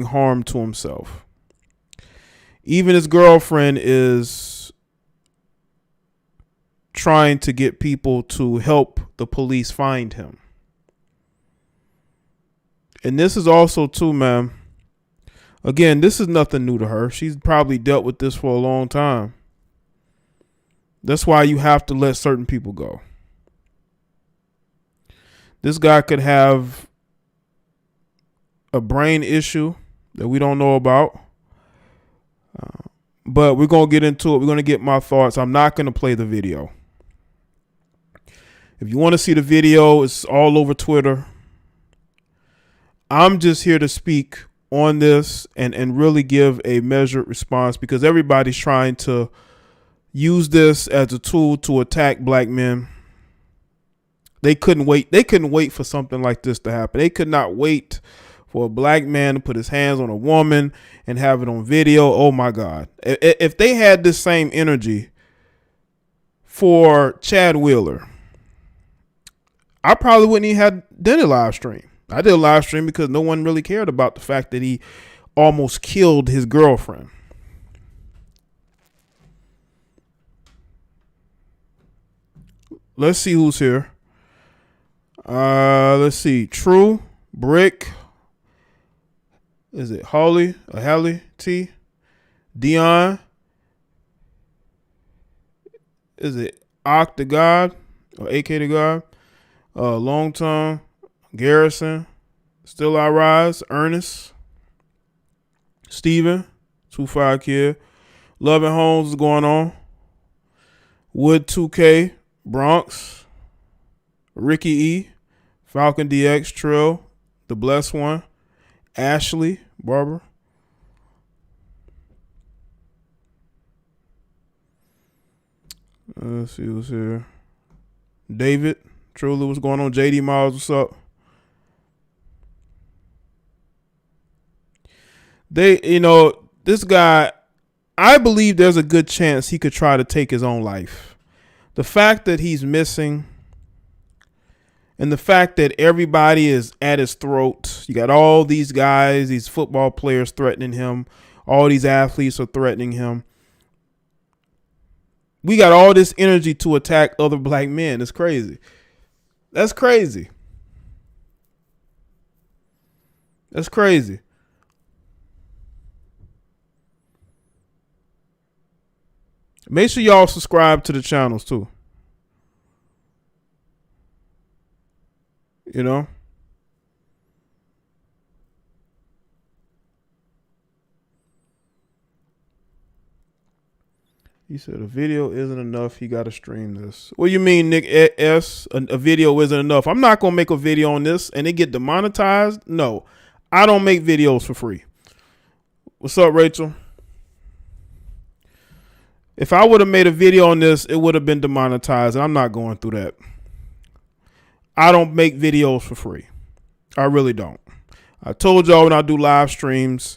harm to himself. Even his girlfriend is trying to get people to help the police find him. And this is also too, man. Again, this is nothing new to her. She's probably dealt with this for a long time. That's why you have to let certain people go. This guy could have a brain issue that we don't know about. But we're going to get into it. We're going to get my thoughts. I'm not going to play the video. If you want to see the video, it's all over Twitter. I'm just here to speak on this and really give a measured response, because everybody's trying to use this as a tool to attack black men. They couldn't wait. They couldn't wait for something like this to happen. They could not wait for a black man to put his hands on a woman and have it on video. Oh my God. If they had this same energy for Chad Wheeler, I probably wouldn't even have done a live stream. I did a live stream because no one really cared about the fact that he almost killed his girlfriend. Let's see who's here. Let's see. True, Brick. Is it Holly or Hallie T? Dion. Is it Ock the God or AK the God? Long Time. Garrison. Still I Rise. Ernest. Steven. 25 Kid. Loving Homes is going on. Wood 2K. Bronx. Ricky E. Falcon DX. Trill. The Blessed One. Ashley Barber. Let's see who's here. David. Truly, what's going on? JD Miles, what's up? This guy, I believe there's a good chance he could try to take his own life. The fact that he's missing and the fact that everybody is at his throat. You got all these guys, these football players threatening him. All these athletes are threatening him. We got all this energy to attack other black men. It's crazy. That's crazy. That's crazy. Make sure y'all subscribe to the channels too. You know? He said a video isn't enough. He got to stream this. What do you mean, Nick S? A video isn't enough. I'm not going to make a video on this and it get demonetized. No, I don't make videos for free. What's up, Rachel? If I would have made a video on this, it would have been demonetized. And I'm not going through that. I don't make videos for free. I really don't. I told y'all when I do live streams,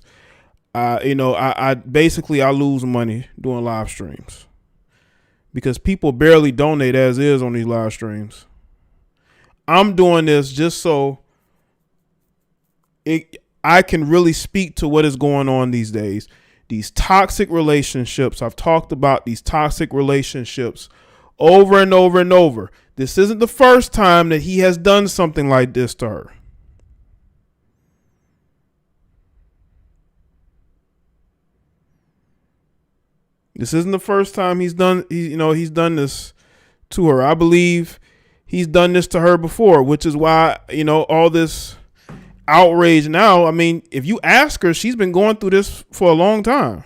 I basically lose money doing live streams because people barely donate as is on these live streams. I'm doing this just so I can really speak to what is going on these days. These toxic relationships. I've talked about these toxic relationships over and over and over. This isn't the first time that he has done something like this to her. This isn't the first time he's done this to her. I believe he's done this to her before, which is why, all this outrage now. I mean, if you ask her, she's been going through this for a long time.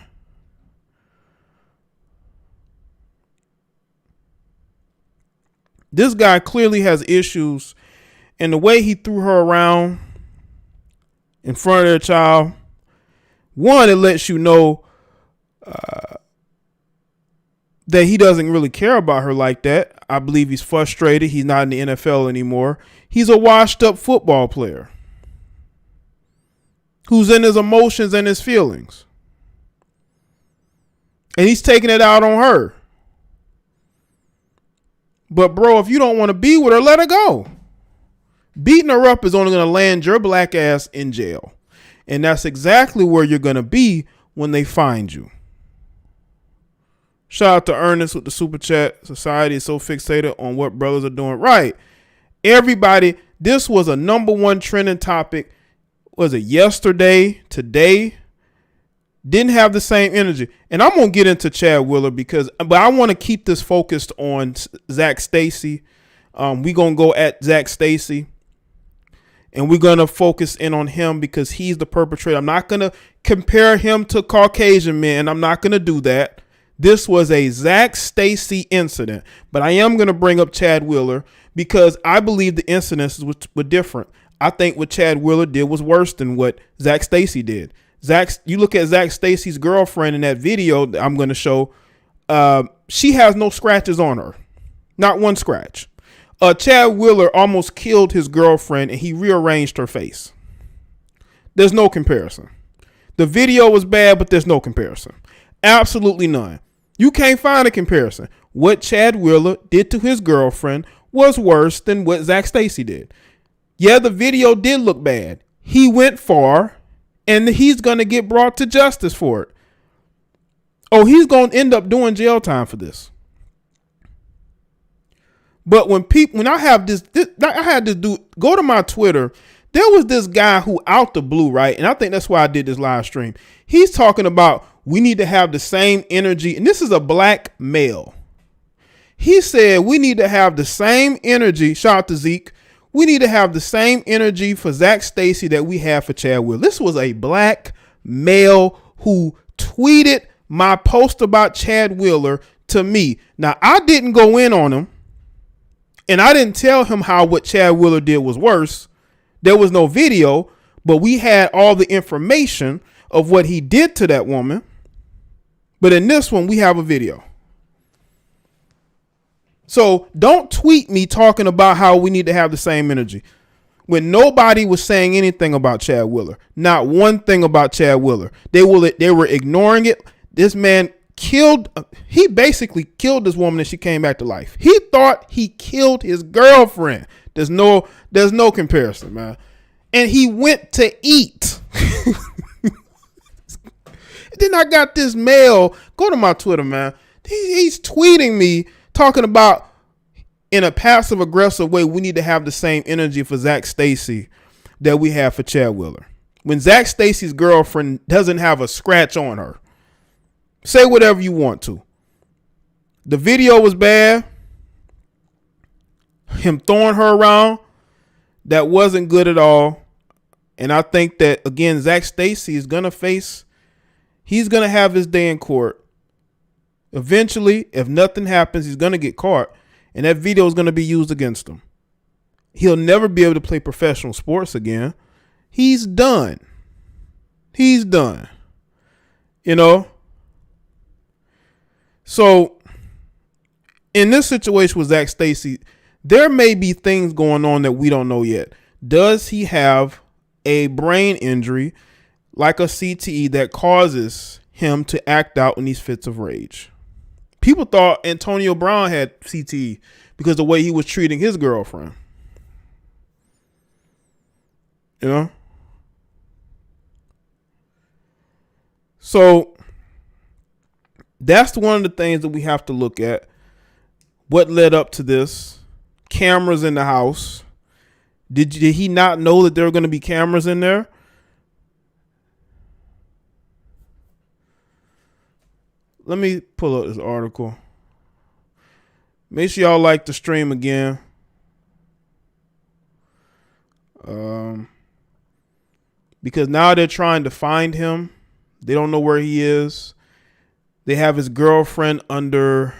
This guy clearly has issues, and the way he threw her around in front of their child, one, it lets you know that he doesn't really care about her like that. I believe he's frustrated. He's not in the NFL anymore. He's a washed up football player who's in his emotions and his feelings. And he's taking it out on her. But bro, if you don't want to be with her, let her go. Beating her up is only going to land your black ass in jail. And that's exactly where you're going to be when they find you. Shout out to Ernest with the super chat. Society is so fixated on what brothers are doing. Right. Everybody, this was a number one trending topic. Was it yesterday, today? Didn't have the same energy. And I'm going to get into Chad Wheeler but I want to keep this focused on Zac Stacy. We're going to go at Zac Stacy. And we're going to focus in on him because he's the perpetrator. I'm not going to compare him to Caucasian men. I'm not going to do that. This was a Zac Stacy incident. But I am going to bring up Chad Wheeler because I believe the incidences were different. I think what Chad Wheeler did was worse than what Zac Stacy did. You look at Zac Stacy's girlfriend in that video that I'm going to show. She has no scratches on her. Not one scratch. Chad Wheeler almost killed his girlfriend and he rearranged her face. There's no comparison. The video was bad, but there's no comparison. Absolutely none. You can't find a comparison. What Chad Wheeler did to his girlfriend was worse than what Zac Stacy did. Yeah, the video did look bad. He went far and he's going to get brought to justice for it. Oh, he's going to end up doing jail time for this. But when I had this dude go to my Twitter, there was this guy who out the blue, right? And I think that's why I did this live stream. He's talking about we need to have the same energy. And this is a black male. He said we need to have the same energy. Shout out to Zeke. We need to have the same energy for Zac Stacy that we have for Chad Wheeler. This was a black male who tweeted my post about Chad Wheeler to me. Now, I didn't go in on him. And I didn't tell him how what Chad Wheeler did was worse. There was no video, but we had all the information of what he did to that woman. But in this one, we have a video. So don't tweet me talking about how we need to have the same energy when nobody was saying anything about Chad Wheeler. Not one thing about Chad Wheeler. They were ignoring it. This man he basically killed this woman and she came back to life. He thought he killed his girlfriend. There's no comparison, man. And he went to eat. Then I got this mail. Go to my Twitter, man. He's tweeting me talking about in a passive aggressive way, we need to have the same energy for Zac Stacy that we have for Chad Wheeler. When Zac Stacy's girlfriend doesn't have a scratch on her. Say whatever you want to. The video was bad. Him throwing her around, that wasn't good at all. And I think that, again, Zac Stacy is going to he's going to have his day in court. Eventually, if nothing happens, he's going to get caught. And that video is going to be used against him. He'll never be able to play professional sports again. He's done. He's done. You know? So, in this situation with Zac Stacy, there may be things going on that we don't know yet. Does he have a brain injury like a CTE that causes him to act out in these fits of rage? People thought Antonio Brown had CTE because of the way he was treating his girlfriend. You know? So, that's one of the things that we have to look at. What led up to this? Cameras in the house. Did he not know that there were going to be cameras in there? Let me pull up this article. Make sure y'all like the stream again. Because now they're trying to find him. They don't know where he is. They have his girlfriend under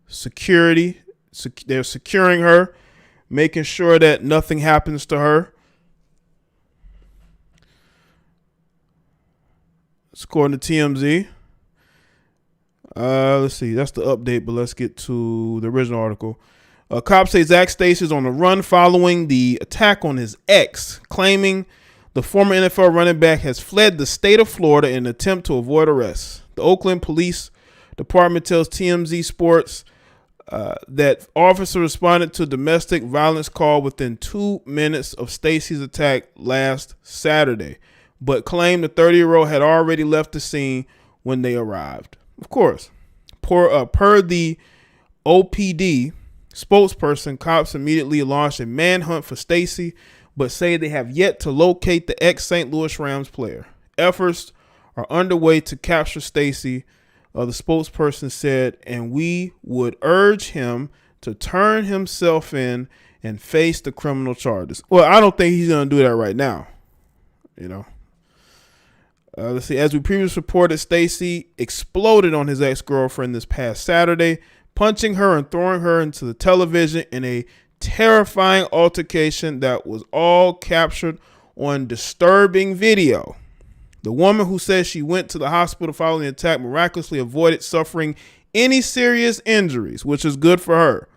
security. They're securing her, making sure that nothing happens to her. It's according to TMZ. Let's see. That's the update, but let's get to the original article. Cops say Zac Stacy is on the run following the attack on his ex, claiming the former NFL running back has fled the state of Florida in an attempt to avoid arrest. The Oakland Police Department tells TMZ Sports that officer responded to domestic violence call within 2 minutes of Stacy's attack last Saturday. but claimed the 30-year-old had already left the scene when they arrived. Of course, per the OPD spokesperson, cops immediately launched a manhunt for Stacy, but say they have yet to locate the ex-St. Louis Rams player. Efforts are underway to capture Stacy, the spokesperson said, and we would urge him to turn himself in and face the criminal charges. Well, I don't think he's going to do that right now. Let's see. As we previously reported, Stacy exploded on his ex-girlfriend this past Saturday, punching her and throwing her into the television in a terrifying altercation that was all captured on disturbing video. The woman, who says she went to the hospital following the attack, miraculously avoided suffering any serious injuries, which is good for her.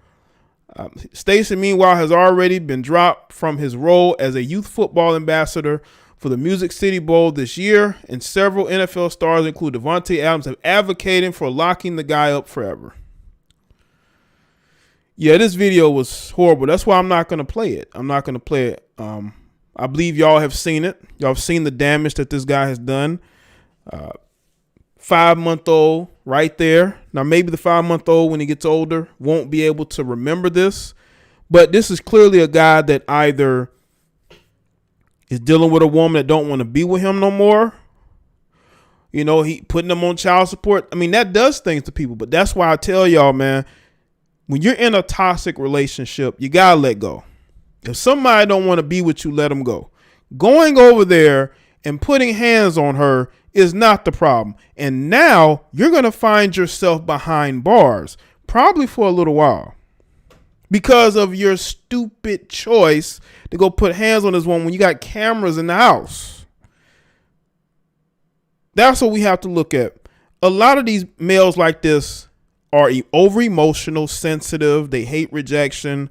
Stacy, meanwhile, has already been dropped from his role as a youth football ambassador for the Music City Bowl this year, and several NFL stars, including Devontae Adams, have advocated for locking the guy up forever. Yeah, this video was horrible. That's why I'm not going to play it. I believe y'all have seen it. Y'all have seen the damage that this guy has done. 5-month-old right there. Now, maybe the 5-month-old, when he gets older, won't be able to remember this. But this is clearly a guy that either is dealing with a woman that don't want to be with him no more. He putting them on child support. I mean, that does things to people. But that's why I tell y'all, man, when you're in a toxic relationship, you got to let go. If somebody don't want to be with you, let them go. Going over there and putting hands on her is not the problem. And now you're going to find yourself behind bars, probably for a little while, because of your stupid choice to go put hands on this woman when you got cameras in the house. That's what we have to look at. A lot of these males like this are over emotional, sensitive. They hate rejection.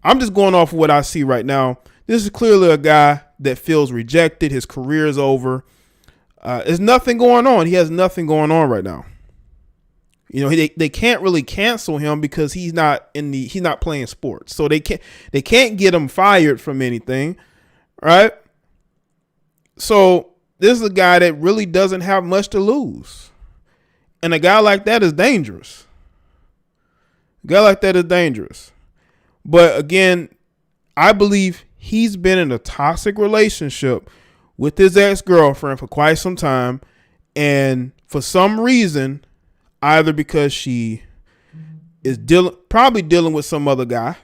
I'm just going off of what I see right now. This is clearly a guy that feels rejected. His career is over. There's nothing going on. He has nothing going on right now. They can't really cancel him because he's not playing sports. So they can't get him fired from anything, right? So this is a guy that really doesn't have much to lose. And a guy like that is dangerous. But again, I believe he's been in a toxic relationship with his ex-girlfriend for quite some time. And for some reason, either because she is probably dealing with some other guy,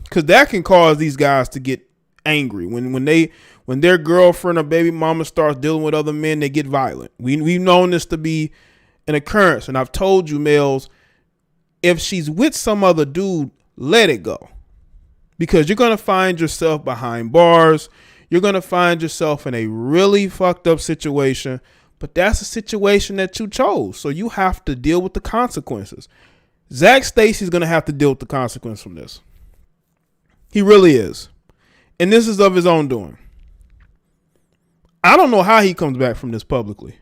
because that can cause these guys to get angry. When their girlfriend or baby mama starts dealing with other men, they get violent. We've known this to be an occurrence. And I've told you, males, if she's with some other dude, let it go. Because you're going to find yourself behind bars. You're going to find yourself in a really fucked up situation. But that's a situation that you chose. So you have to deal with the consequences. Zac Stacy's going to have to deal with the consequence from this. He really is. And this is of his own doing. I don't know how he comes back from this publicly.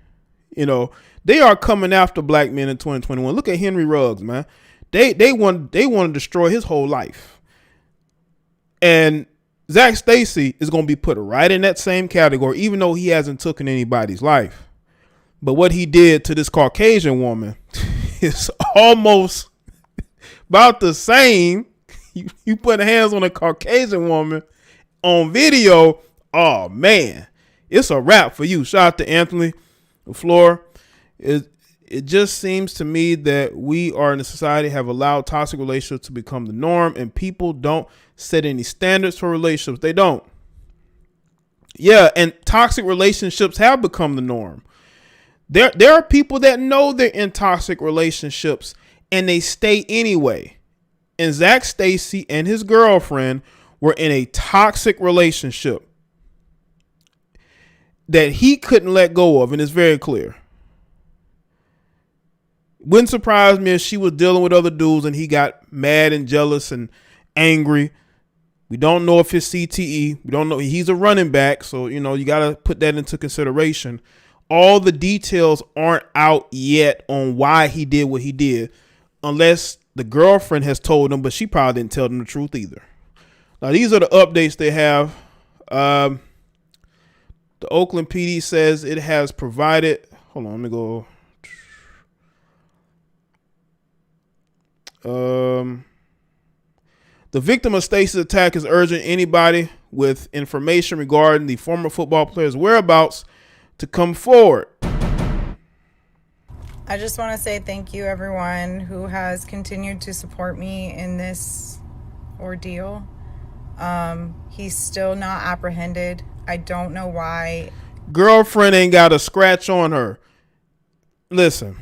They are coming after black men in 2021. Look at Henry Ruggs, man. They want to destroy his whole life. And Zac Stacy is going to be put right in that same category, even though he hasn't taken anybody's life. But what he did to this Caucasian woman is almost about the same. You put hands on a Caucasian woman on video. Oh, man, it's a wrap for you. Shout out to Anthony Floor. It just seems to me that we are in a society have allowed toxic relationships to become the norm, and people don't set any standards for relationships. They don't. Yeah, and toxic relationships have become the norm. There are people that know they're in toxic relationships and they stay anyway. And Zac Stacy and his girlfriend were in a toxic relationship that he couldn't let go of, and it's very clear. Wouldn't surprise me if she was dealing with other dudes and he got mad and jealous and angry. We don't know if it's CTE. We don't know. He's a running back, so you got to put that into consideration. All the details aren't out yet on why he did what he did, unless the girlfriend has told him, but she probably didn't tell them the truth either. Now, these are the updates they have. The Oakland PD says it has provided. Hold on, let me go. The victim of Stacy's attack is urging anybody with information regarding the former football player's whereabouts to come forward. I just want to say thank you, everyone who has continued to support me in this ordeal. He's still not apprehended. I don't know why. Girlfriend ain't got a scratch on her. Listen,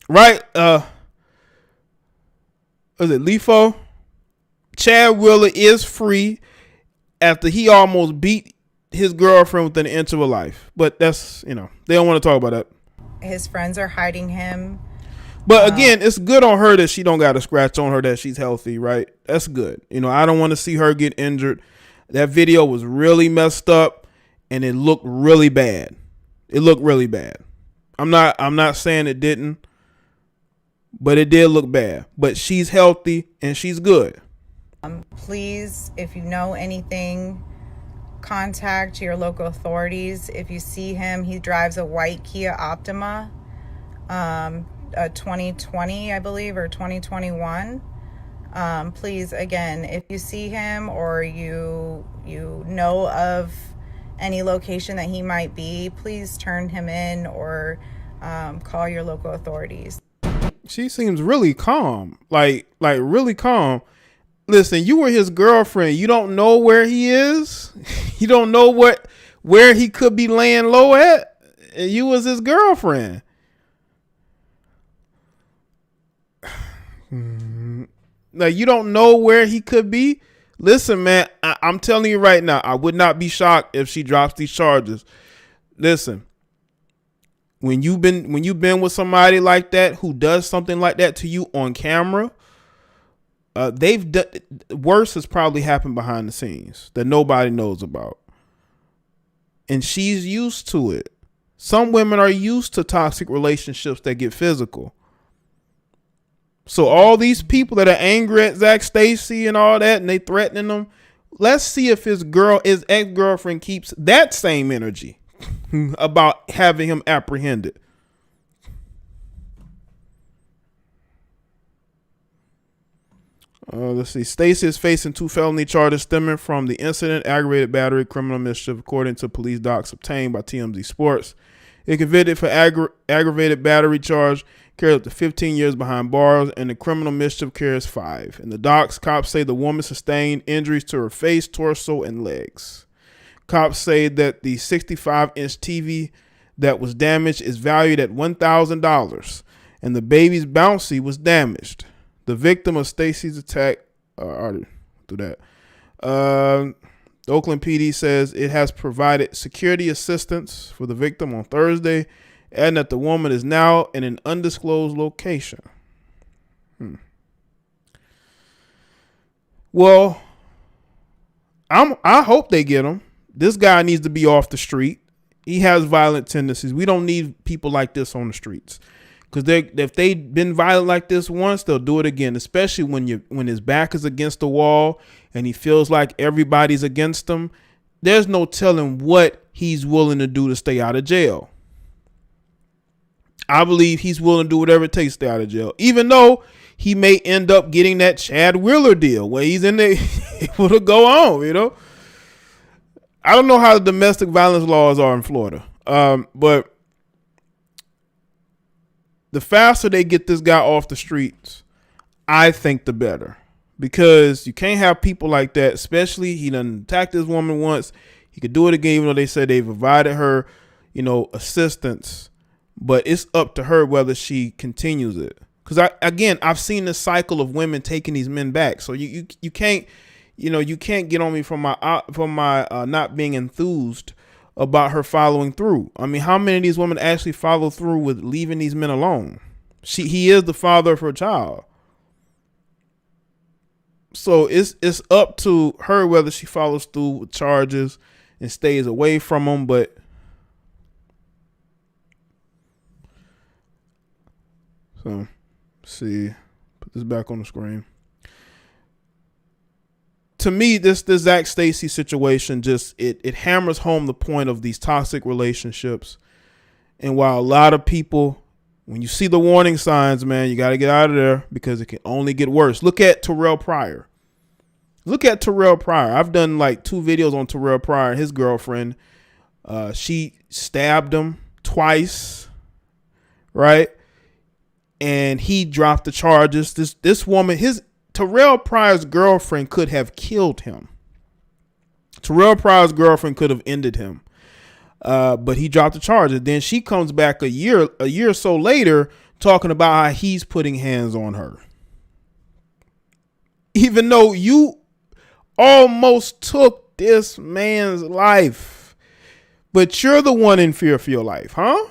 right? Was it Lefo? Chad Wheeler is free after he almost beat his girlfriend within an inch of her life. But that's, they don't want to talk about that. His friends are hiding him. But again, it's good on her that she don't got a scratch on her, that she's healthy, right? That's good. I don't want to see her get injured. That video was really messed up and it looked really bad. It looked really bad. I'm not saying it didn't, but it did look bad. But she's healthy and she's good. Please, if you know anything, contact your local authorities. If you see him, he drives a white Kia Optima, a 2020, I believe, or 2021. Please, again, if you see him or you know of any location that he might be, please turn him in or call your local authorities. She seems really calm, like really calm. Listen, you were his girlfriend. You don't know where he is. You don't know where he could be laying low at. And you was his girlfriend. Like, you don't know where he could be. Listen, man, I'm telling you right now, I would not be shocked if she drops these charges. Listen, when you've been with somebody like that who does something like that to you on camera, worse has probably happened behind the scenes that nobody knows about. And she's used to it. Some women are used to toxic relationships that get physical. So all these people that are angry at Zac Stacy and all that, and they threatening them, let's see if his ex-girlfriend keeps that same energy about having him apprehended. Let's see. Stacy is facing 2 felony charges stemming from the incident: aggravated battery, criminal mischief, according to police docs obtained by TMZ Sports. If convicted for aggravated battery charge, carries up to 15 years behind bars, and the criminal mischief carries 5. In the docs, cops say the woman sustained injuries to her face, torso, and legs. Cops say that the 65-inch TV that was damaged is valued at $1,000, and the baby's bouncy was damaged. The victim of Stacy's attack, the Oakland PD says it has provided security assistance for the victim on Thursday, adding that the woman is now in an undisclosed location. Well, I hope they get him. This guy needs to be off the street. He has violent tendencies. We don't need people like this on the streets. Because if they've been violent like this once, they'll do it again, especially when his back is against the wall and he feels like everybody's against him. There's no telling what he's willing to do to stay out of jail. I believe he's willing to do whatever it takes to stay out of jail, even though he may end up getting that Chad Wheeler deal where he's in there able to go on, I don't know how the domestic violence laws are in Florida, but the faster they get this guy off the streets, I think the better. Because you can't have people like that, especially he done attacked this woman once. He could do it again, even though they said they provided her, assistance. But it's up to her whether she continues it. Because I've seen this cycle of women taking these men back. So you can't, you can't get on me from my not being enthused about her following through. I mean, how many of these women actually follow through with leaving these men alone? He is the father of her child. So it's up to her whether she follows through with charges and stays away from them. But let's see, put this back on the screen. to me, this Zac Stacy situation just it hammers home the point of these toxic relationships. And while a lot of people, when you see the warning signs, man, you got to get out of there because it can only get worse. Look at Terrell Pryor. I've done like 2 videos on Terrell Pryor and his girlfriend. She stabbed him twice, right? And he dropped the charges. This woman, Terrell Pryor's girlfriend could have killed him. Terrell Pryor's girlfriend could have ended him. But he dropped the charges. Then she comes back a year or so later talking about how he's putting hands on her. Even though you almost took this man's life, but you're the one in fear for your life, huh?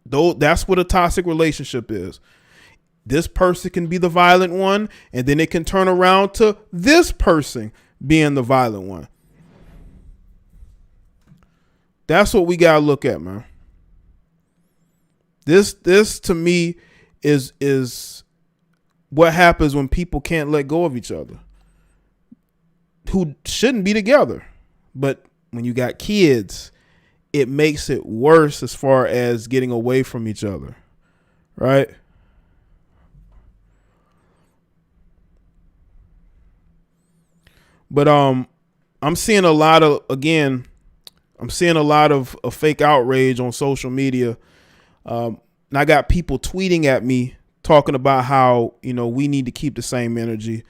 Though that's what a toxic relationship is. This person can be the violent one, and then it can turn around to this person being the violent one. That's what we gotta look at, man. This to me is what happens when people can't let go of each other, who shouldn't be together. But when you got kids, it makes it worse as far as getting away from each other, right? But I'm seeing a lot of fake outrage on social media. And I got people tweeting at me talking about how, we need to keep the same energy.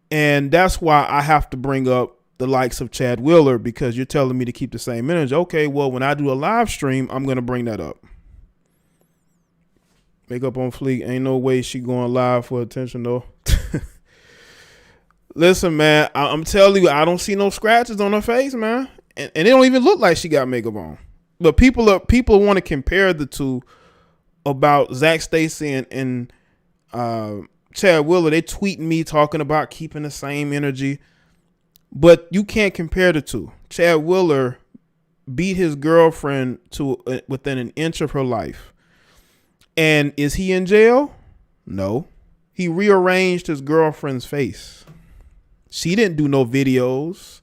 And that's why I have to bring up the likes of Chad Wheeler, because you're telling me to keep the same energy. Okay, well, when I do a live stream, I'm going to bring that up. Makeup on fleek. Ain't no way she going live for attention, though. Listen, man, I'm telling you, I don't see no scratches on her face, man. And it don't even look like she got makeup on. But people want to compare the two about Zac Stacy and Chad Wheeler. They tweeting me talking about keeping the same energy. But you can't compare the two. Chad Wheeler beat his girlfriend to within an inch of her life. And is he in jail? No. He rearranged his girlfriend's face. She didn't do no videos,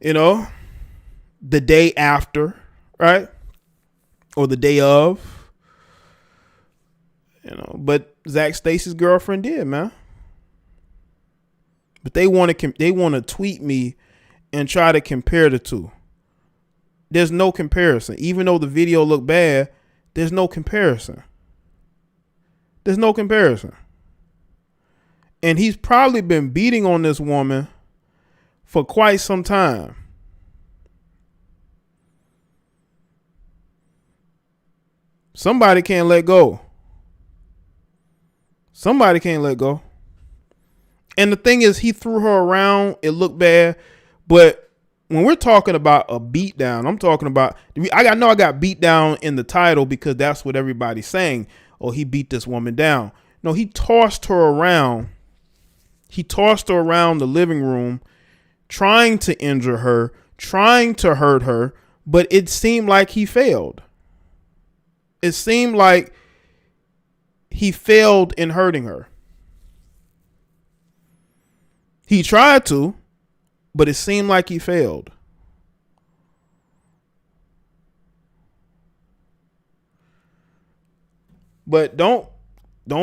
the day after, right? Or the day of, but Zac Stacy's girlfriend did, man. But they want to tweet me and try to compare the two. There's no comparison. Even though the video looked bad, there's no comparison. There's no comparison. And he's probably been beating on this woman for quite some time. Somebody can't let go. Somebody can't let go. And the thing is, he threw her around. It looked bad. But when we're talking about a beat down, I'm talking about, I got beat down in the title because that's what everybody's saying. Oh, he beat this woman down. No, he tossed her around. He tossed her around the living room, trying to injure her, trying to hurt her, but it seemed like he failed. It seemed like he failed in hurting her. He tried to, but it seemed like he failed. But don't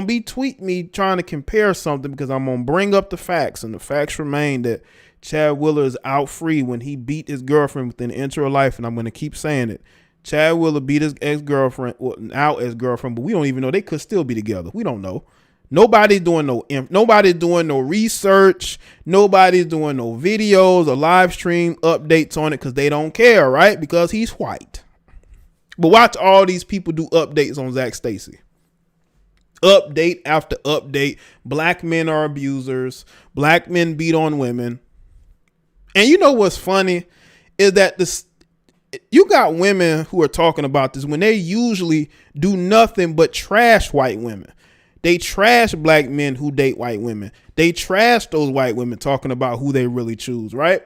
be tweeting me trying to compare something, because I'm going to bring up the facts, and the facts remain that Chad Wheeler is out free when he beat his girlfriend within an inch of her life, and I'm going to keep saying it. Chad Wheeler beat his ex-girlfriend, out ex-girlfriend, but we don't even know. They could still be together. We don't know. Nobody's doing no research. Nobody's doing no videos or live stream updates on it because they don't care, right? Because he's white. But watch all these people do updates on Zac Stacy. Update after update. Black men are abusers. Black men beat on women. And you know what's funny is that you got women who are talking about this when they usually do nothing but trash white women. They trash black men who date white women. They trash those white women talking about who they really choose, right?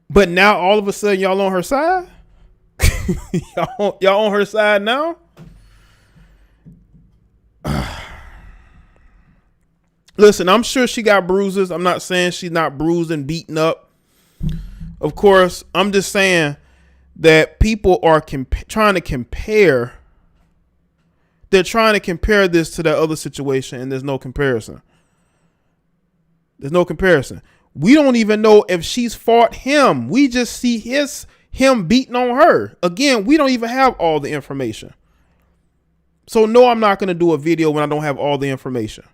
But now all of a sudden y'all on her side? y'all on her side now? Listen, I'm sure she got bruises. I'm not saying she's not bruised and beaten up. Of course, I'm just saying that people are trying to compare. They're trying to compare this to that other situation, and there's no comparison. There's no comparison. We don't even know if she's fought him. We just see him beating on her. Again, we don't even have all the information. So no, I'm not going to do a video when I don't have all the information.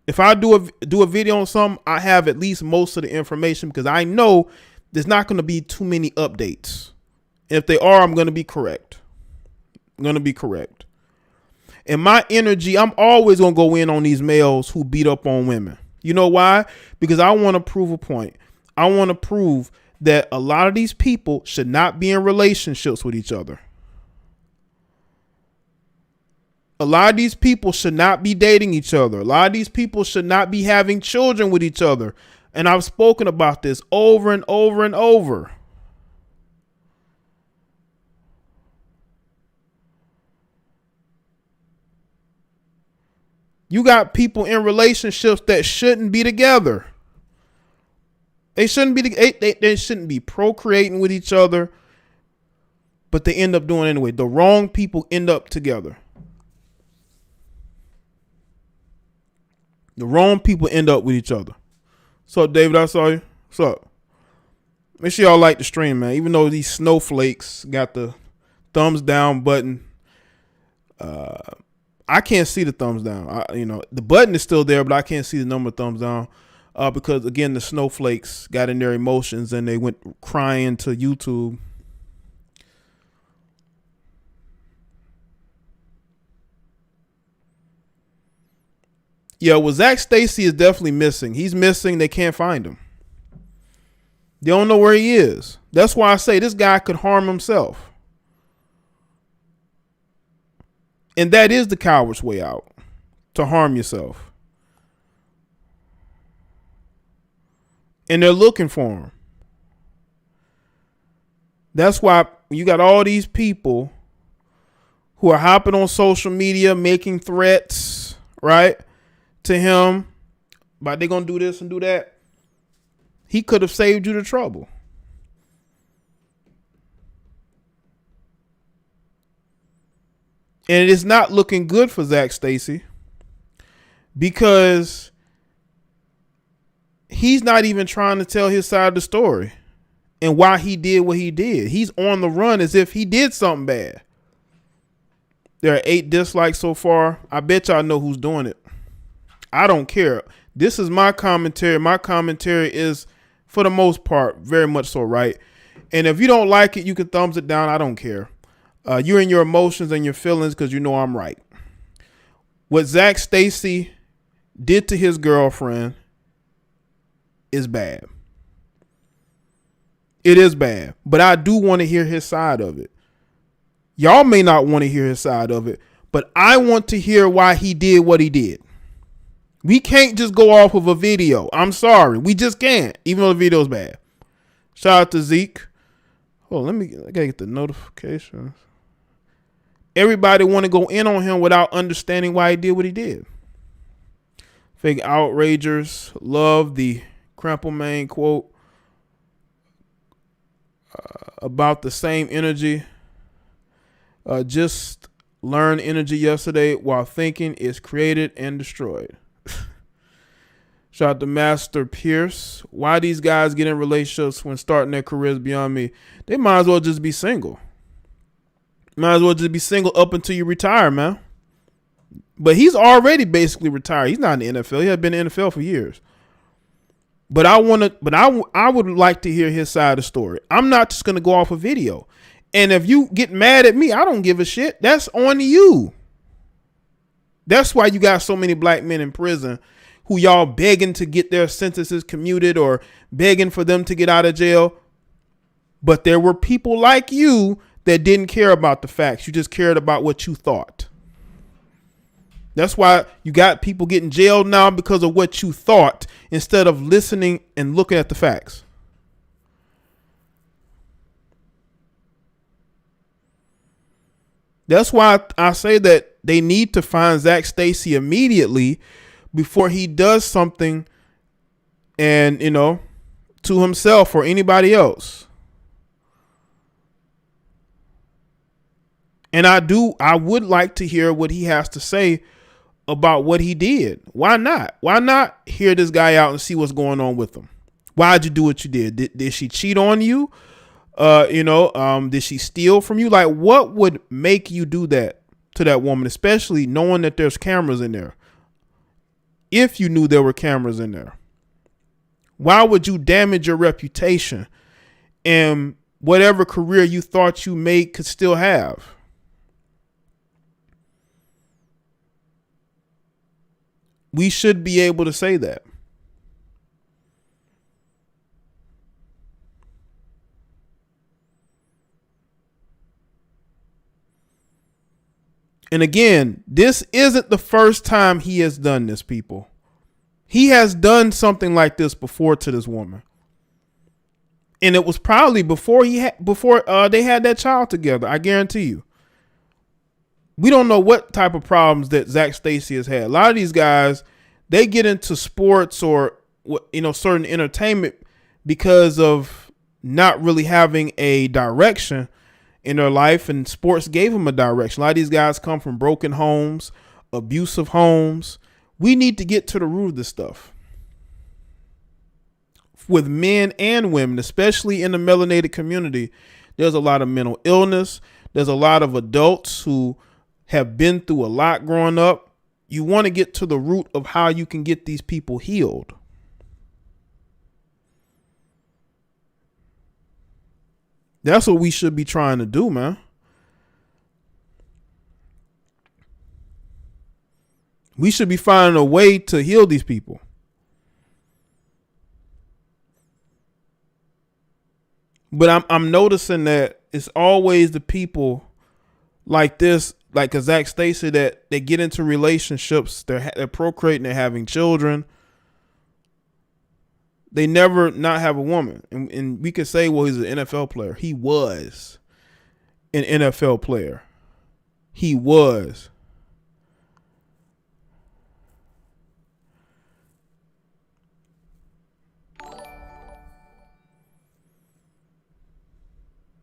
If I do a video on something, I have at least most of the information because I know there's not going to be too many updates. If they are, I'm going to be correct. I'm going to be correct. And my energy, I'm always going to go in on these males who beat up on women. You know why? Because I want to prove a point. I want to prove that a lot of these people should not be in relationships with each other. A lot of these people should not be dating each other. A lot of these people should not be having children with each other. And I've spoken about this over and over and over. You got people in relationships that shouldn't be together. They shouldn't be they shouldn't be procreating with each other, but they end up doing it anyway. The wrong people end up together. The wrong people end up with each other. What's up, David? I saw you. What's up? Make sure y'all like the stream, man. Even though these snowflakes got the thumbs down button, I can't see the thumbs down. The button is still there, but I can't see the number of thumbs down because, again, the snowflakes got in their emotions and they went crying to YouTube. Yeah, well, Zac Stacy is definitely missing. He's missing. They can't find him. They don't know where he is. That's why I say this guy could harm himself. And that is the coward's way out, to harm yourself. And they're looking for him. That's why you got all these people who are hopping on social media, making threats, right, to him, but they're going to do this and do that. He could have saved you the trouble. And it is not looking good for Zac Stacy because he's not even trying to tell his side of the story and why he did what he did. He's on the run as if he did something bad. There are 8 dislikes so far. I bet y'all know who's doing it. I don't care. This is my commentary. My commentary is, for the most part, very much so right. And if you don't like it, you can thumbs it down. I don't care. You're in your emotions and your feelings because you know I'm right. What Zac Stacy did to his girlfriend is bad. It is bad. But I do want to hear his side of it. Y'all may not want to hear his side of it, but I want to hear why he did what he did. We can't just go off of a video. I'm sorry. We just can't, even though the video's bad. Shout out to Zeke. Oh, I gotta get the notifications. Everybody want to go in on him without understanding why he did what he did. Fake outragers love the Cramplemane quote about the same energy. Just learn energy yesterday while thinking is created and destroyed. Shout out to Master Pierce. Why these guys get in relationships when starting their careers beyond me? They might as well just be single. Might as well just be single up until you retire, man. But he's already basically retired. He's not in the NFL. He has been in the NFL for years. But I would like to hear his side of the story. I'm not just gonna go off a video. And if you get mad at me, I don't give a shit. That's on you. That's why you got so many black men in prison who y'all begging to get their sentences commuted or begging for them to get out of jail. But there were people like you that didn't care about the facts. You just cared about what you thought. That's why you got people getting jailed now because of what you thought instead of listening and looking at the facts. That's why I say that they need to find Zac Stacy immediately before he does something, and to himself or anybody else. And I would like to hear what he has to say about what he did. Why not? Why not hear this guy out and see what's going on with him? Why'd you do what you did? Did she cheat on you? Did she steal from you? Like, what would make you do that to that woman, especially knowing that there's cameras in there? If you knew there were cameras in there, why would you damage your reputation and whatever career you thought you made could still have? We should be able to say that. And again, this isn't the first time he has done this, people. He has done something like this before to this woman. And it was probably before they had that child together. I guarantee you. We don't know what type of problems that Zac Stacy has had. A lot of these guys, they get into sports or certain entertainment because of not really having a direction in their life, and sports gave them a direction. A lot of these guys come from broken homes, abusive homes. We need to get to the root of this stuff with men and women, especially in the melanated community. There's a lot of mental illness. There's a lot of adults who have been through a lot growing up. You want to get to the root of how you can get these people healed. That's what we should be trying to do, man. We should be finding a way to heal these people. But I'm noticing that it's always the people like this, like a Zac Stacy, that they get into relationships, they're procreating, they're having children. They never not have a woman. And we could say, well, he's an NFL player. He was an NFL player. He was.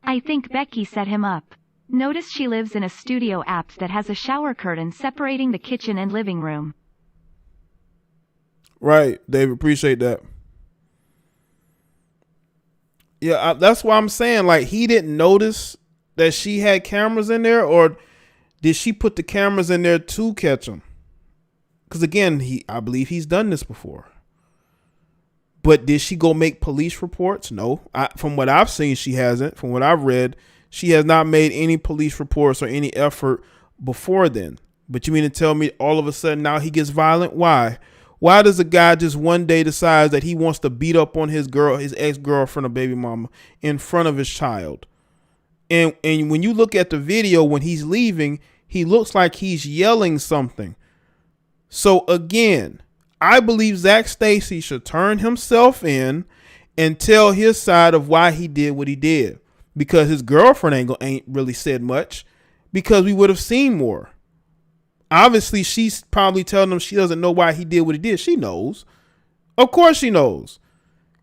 I think Becky set him up. Notice she lives in a studio app that has a shower curtain separating the kitchen and living room. Right, Dave, appreciate that. Yeah, that's why I'm saying, like, he didn't notice that she had cameras in there, or did she put the cameras in there to catch him? Because again, I believe he's done this before. But did she go make police reports? No. From what I've seen, she hasn't. From what I've read, she has not made any police reports or any effort before then. But you mean to tell me all of a sudden now he gets violent? Why? Why does a guy just one day decide that he wants to beat up on his ex-girlfriend or baby mama in front of his child? And when you look at the video when he's leaving, he looks like he's yelling something. So again, I believe Zac Stacy should turn himself in and tell his side of why he did what he did. Because his girlfriend ain't really said much, because we would have seen more. Obviously, she's probably telling him she doesn't know why he did what he did. She knows. Of course she knows.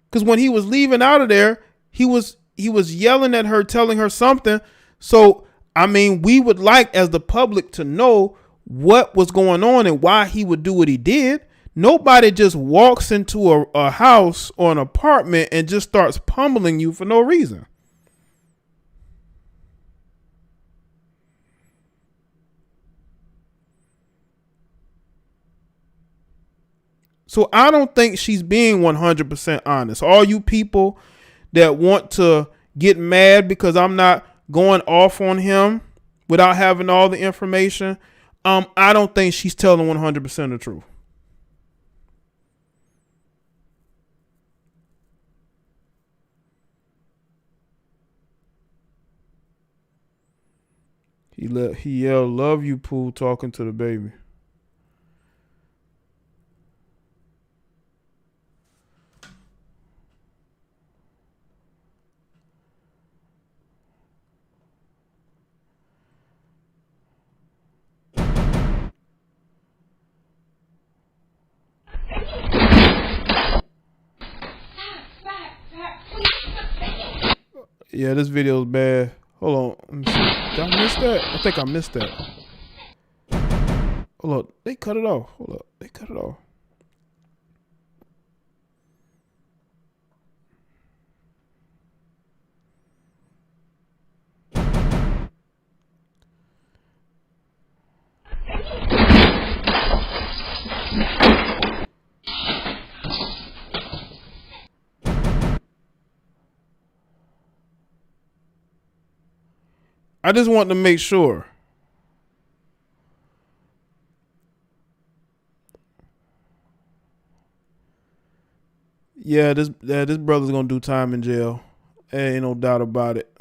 Because when he was leaving out of there, he was yelling at her, telling her something. So, I mean, we would like, as the public, to know what was going on and why he would do what he did. Nobody just walks into a house or an apartment and just starts pummeling you for no reason. So I don't think she's being 100% honest. All you people that want to get mad because I'm not going off on him without having all the information, I don't think she's telling 100% the truth. He yelled, "Love you, Pooh," talking to the baby. Yeah, this video is bad. Hold on. Let me see. Did I miss that? I think I missed that. Hold up. They cut it off. Hold up. They cut it off. I just want to make sure. Yeah, this brother's gonna do time in jail. Ain't no doubt about it.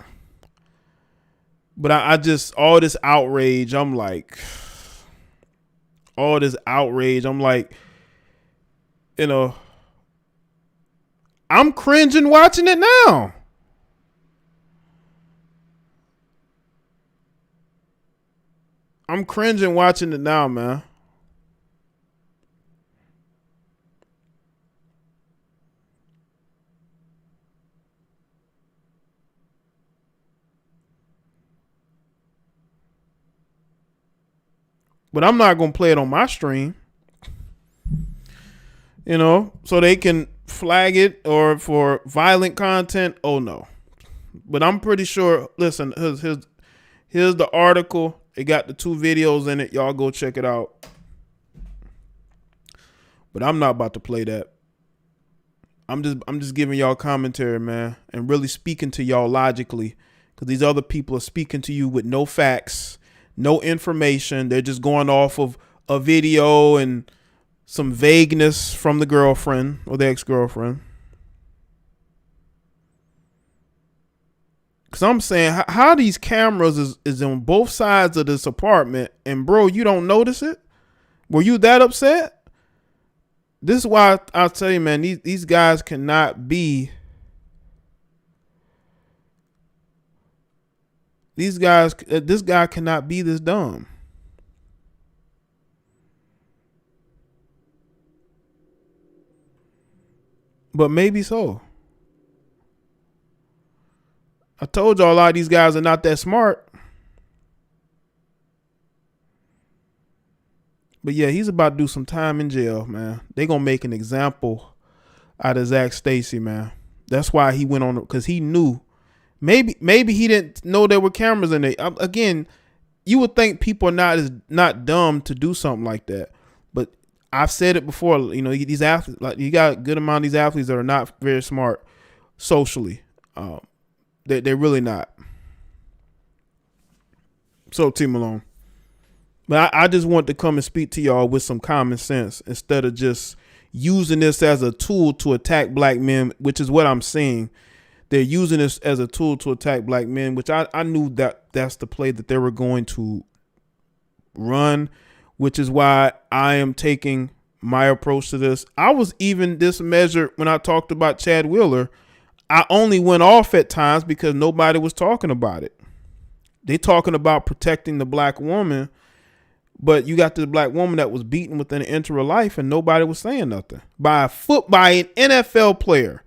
But I just all this outrage. I'm like, all this outrage. I'm like, you know, I'm cringing watching it now. I'm cringing watching it now, man. But I'm not going to play it on my stream. You know, so they can flag it or for violent content. Oh, no. But I'm pretty sure, listen, here's the article. It got the 2 videos in it. Y'all go check it out. But I'm not about to play that. I'm just giving y'all commentary, man, and really speaking to y'all logically, because these other people are speaking to you with no facts, no information. They're just going off of a video and some vagueness from the girlfriend or the ex-girlfriend. Because I'm saying, how these cameras is on both sides of this apartment, and bro, you don't notice it? Were you that upset? This is why I'll tell you, man, these guys cannot be. This guy cannot be this dumb. But maybe so. I told y'all a lot of these guys are not that smart. But yeah, he's about to do some time in jail, man. They gonna make an example out of Zac Stacy, man. That's why he went on, because he knew. Maybe he didn't know there were cameras in there. Again, you would think people are not dumb to do something like that. But I've said it before. You know, these athletes, like, you got a good amount of these athletes that are not very smart socially. They're really not. So T Malone. But I just want to come and speak to y'all with some common sense instead of just using this as a tool to attack black men, which is what I'm seeing. They're using this as a tool to attack black men, which I knew that's the play that they were going to run, which is why I am taking my approach to this. I was even this measured when I talked about Chad Wheeler. I only went off at times because nobody was talking about it. They talking about protecting the black woman, but you got the black woman that was beaten within an inch of her life and nobody was saying nothing. By an NFL player.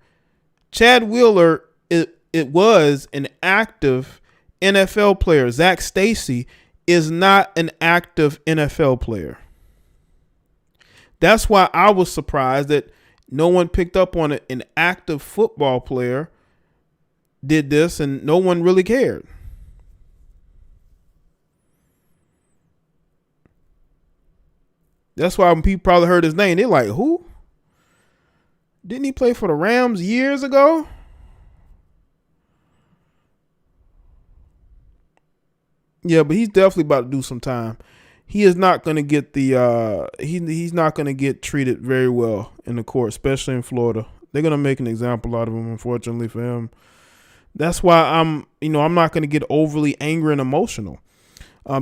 Chad Wheeler, it was an active NFL player. Zac Stacy is not an active NFL player. That's why I was surprised that no one picked up on it. An active football player did this and no one really cared. That's why when people probably heard his name, they're like, who? Didn't he play for the Rams years ago? Yeah, but he's definitely about to do some time. He is not going to get he's not going to get treated very well in the court, especially in Florida. They're going to make an example out of him, unfortunately for him. That's why I'm not going to get overly angry and emotional,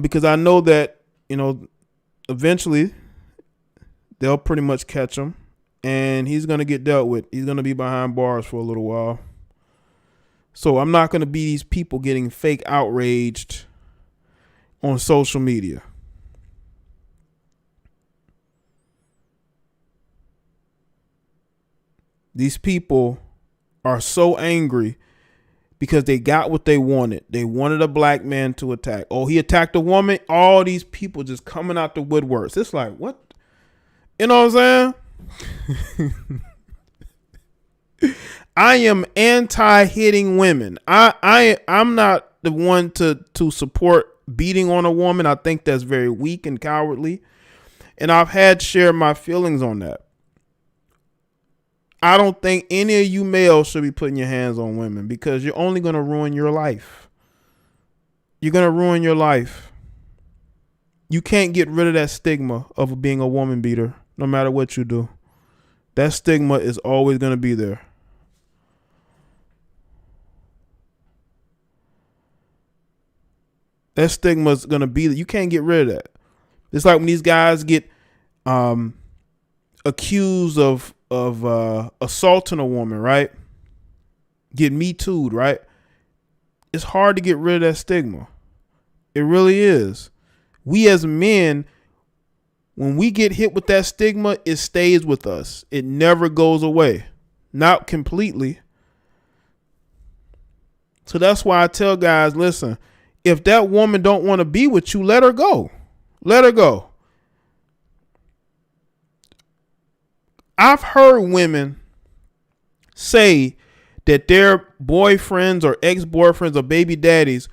because I know that, eventually they'll pretty much catch him and he's going to get dealt with. He's going to be behind bars for a little while. So I'm not going to be these people getting fake outraged on social media. These people are so angry because they got what they wanted. They wanted a black man to attack. Oh, he attacked a woman. All these people just coming out the woodworks. It's like, what? You know what I'm saying? I am anti-hitting women. I'm not the one to support beating on a woman. I think that's very weak and cowardly. And I've had shared my feelings on that. I don't think any of you males should be putting your hands on women because you're only going to ruin your life. You're going to ruin your life. You can't get rid of that stigma of being a woman beater, no matter what you do. That stigma is always going to be there. That stigma is going to be there. You can't get rid of that. It's like when these guys get accused of assaulting a woman, right? Get Me Too'd, right? It's hard to get rid of that stigma. It really is. We as men, when we get hit with that stigma, it stays with us. It never goes away. Not completely. So that's why I tell guys, listen, if that woman don't want to be with you, let her go. Let her go. I've heard women say that their boyfriends or ex-boyfriends or baby daddies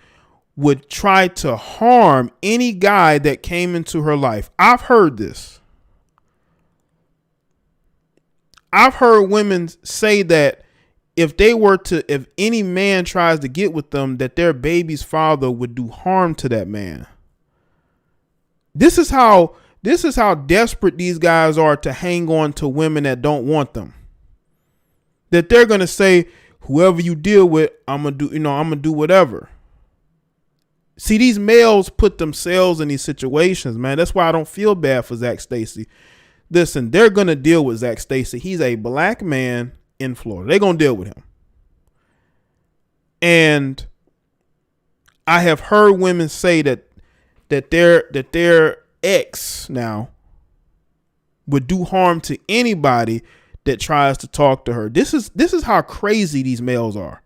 would try to harm any guy that came into her life. I've heard this. I've heard women say that if any man tries to get with them, that their baby's father would do harm to that man. This is how desperate these guys are to hang on to women that don't want them. That they're going to say, whoever you deal with, I'm going to do whatever. See, these males put themselves in these situations, man. That's why I don't feel bad for Zac Stacy. Listen, they're going to deal with Zac Stacy. He's a black man in Florida. They're going to deal with him. And I have heard women say that their ex now would do harm to anybody that tries to talk to her. This is how crazy these males are,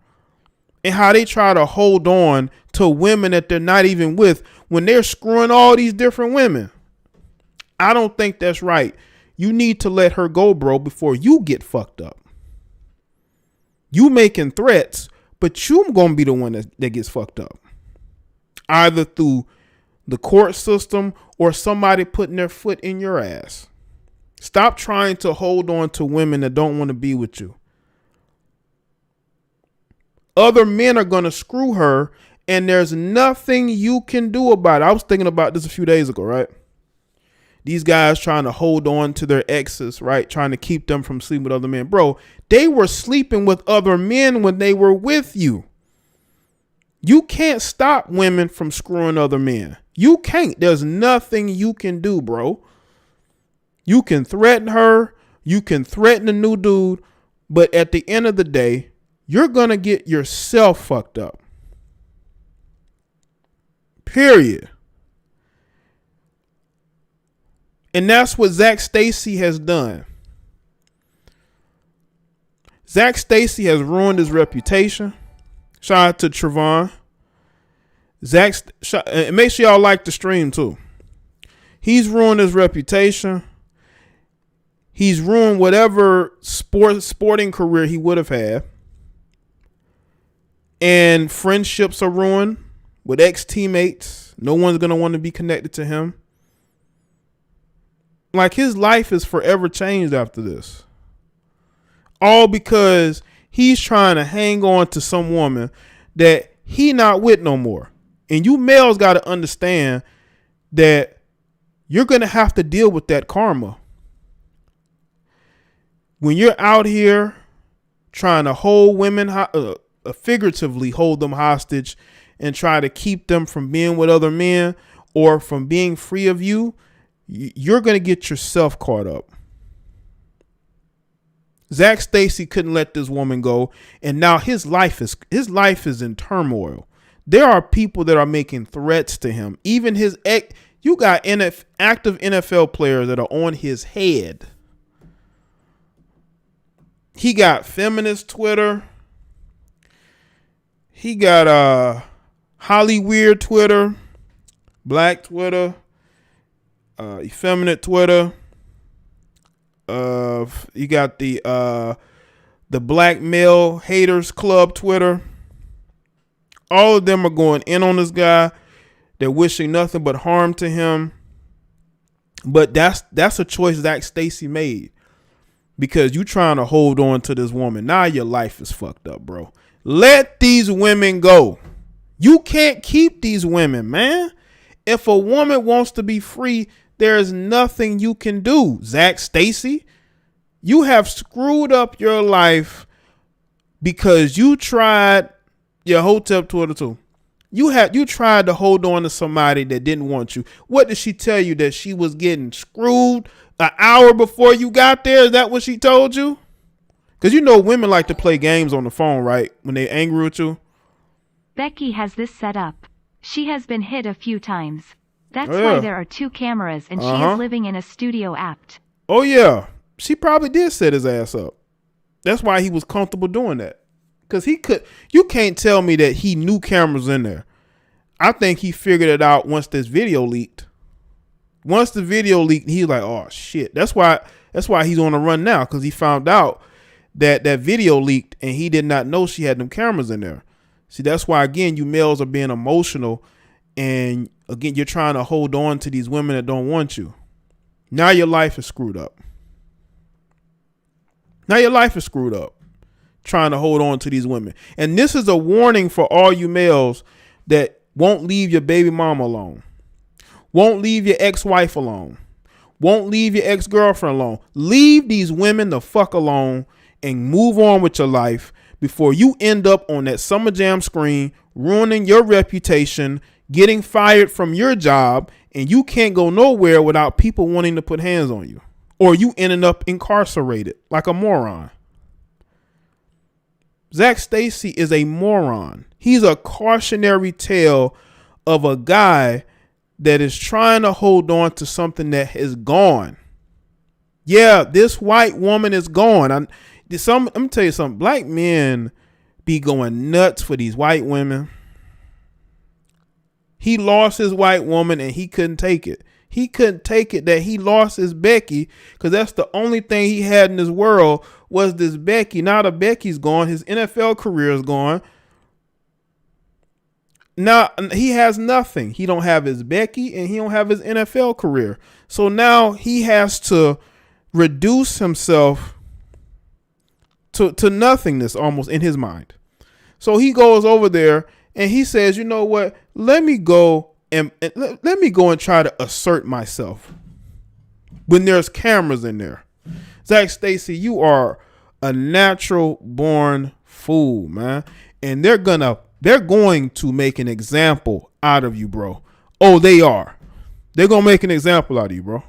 and how they try to hold on to women that they're not even with when they're screwing all these different women. I don't think that's right. You need to let her go, bro, before you get fucked up. You making threats, but you're going to be the one that gets fucked up. Either through the court system or somebody putting their foot in your ass. Stop trying to hold on to women that don't want to be with you. Other men are going to screw her, and there's nothing you can do about it. I was thinking about this a few days ago, right? These guys trying to hold on to their exes, right? Trying to keep them from sleeping with other men. Bro, they were sleeping with other men when they were with you. You can't stop women from screwing other men. You can't. There's nothing you can do, bro. You can threaten her. You can threaten a new dude. But at the end of the day, you're going to get yourself fucked up. Period. And that's what Zac Stacy has done. Zac Stacy has ruined his reputation. Shout out to Trevon. And make sure y'all like the stream too. He's ruined his reputation. He's ruined whatever sporting career he would have had. And friendships are ruined with ex-teammates. No one's going to want to be connected to him. Like, his life is forever changed after this. All because he's trying to hang on to some woman that he not with no more. And you males got to understand that you're going to have to deal with that karma. When you're out here trying to hold women, figuratively hold them hostage and try to keep them from being with other men or from being free of you, you're going to get yourself caught up. Zac Stacy couldn't let this woman go, and now his life is in turmoil. There are people that are making threats to him. Even his ex, you got active NFL players that are on his head. He got feminist Twitter. He got Holly Weird Twitter, Black Twitter, effeminate Twitter. You got the Black Male Haters Club Twitter. All of them are going in on this guy. They're wishing nothing but harm to him. But that's a choice Zac Stacy made, because you trying to hold on to this woman. Now your life is fucked up, bro. Let these women go. You can't keep these women, man. If a woman wants to be free, there is nothing you can do. Zac Stacy, you have screwed up your life because you tried your Hotep Twitter too. You tried to hold on to somebody that didn't want you. What did she tell you? That she was getting screwed an hour before you got there? Is that what she told you? Because you know women like to play games on the phone, right? When they angry with you. Becky has this set up. She has been hit a few times. That's why there are 2 cameras and she is living in a studio apt. Oh yeah. She probably did set his ass up. That's why he was comfortable doing that. Because you can't tell me that he knew cameras in there. I think he figured it out once this video leaked. Once the video leaked, he's like, oh shit. That's why he's on the run now, because he found out that video leaked and he did not know she had them cameras in there. See, that's why, again, you males are being emotional, and again, you're trying to hold on to these women that don't want you. Now your life is screwed up. Trying to hold on to these women. And this is a warning for all you males that won't leave your baby mama alone, won't leave your ex-wife alone, won't leave your ex-girlfriend alone. Leave these women the fuck alone and move on with your life before you end up on that Summer Jam screen, ruining your reputation, getting fired from your job, and you can't go nowhere without people wanting to put hands on you, or you ending up incarcerated like a moron. Zac Stacy is a moron. He's a cautionary tale of a guy that is trying to hold on to something that is gone. Yeah, this white woman is gone. I'm gonna tell you something. Black men be going nuts for these white women. He lost his white woman and he couldn't take it. He couldn't take it that he lost his Becky, because that's the only thing he had in this world was this Becky. Now the Becky's gone. His NFL career is gone. Now he has nothing. He don't have his Becky and he don't have his NFL career. So now he has to reduce himself to nothingness almost in his mind. So he goes over there and he says, you know what? Let me go and try to assert myself when there's cameras in there. Zac Stacy, you are a natural born fool, man. And they're going to make an example out of you, bro. Oh, they are. They're going to make an example out of you, bro.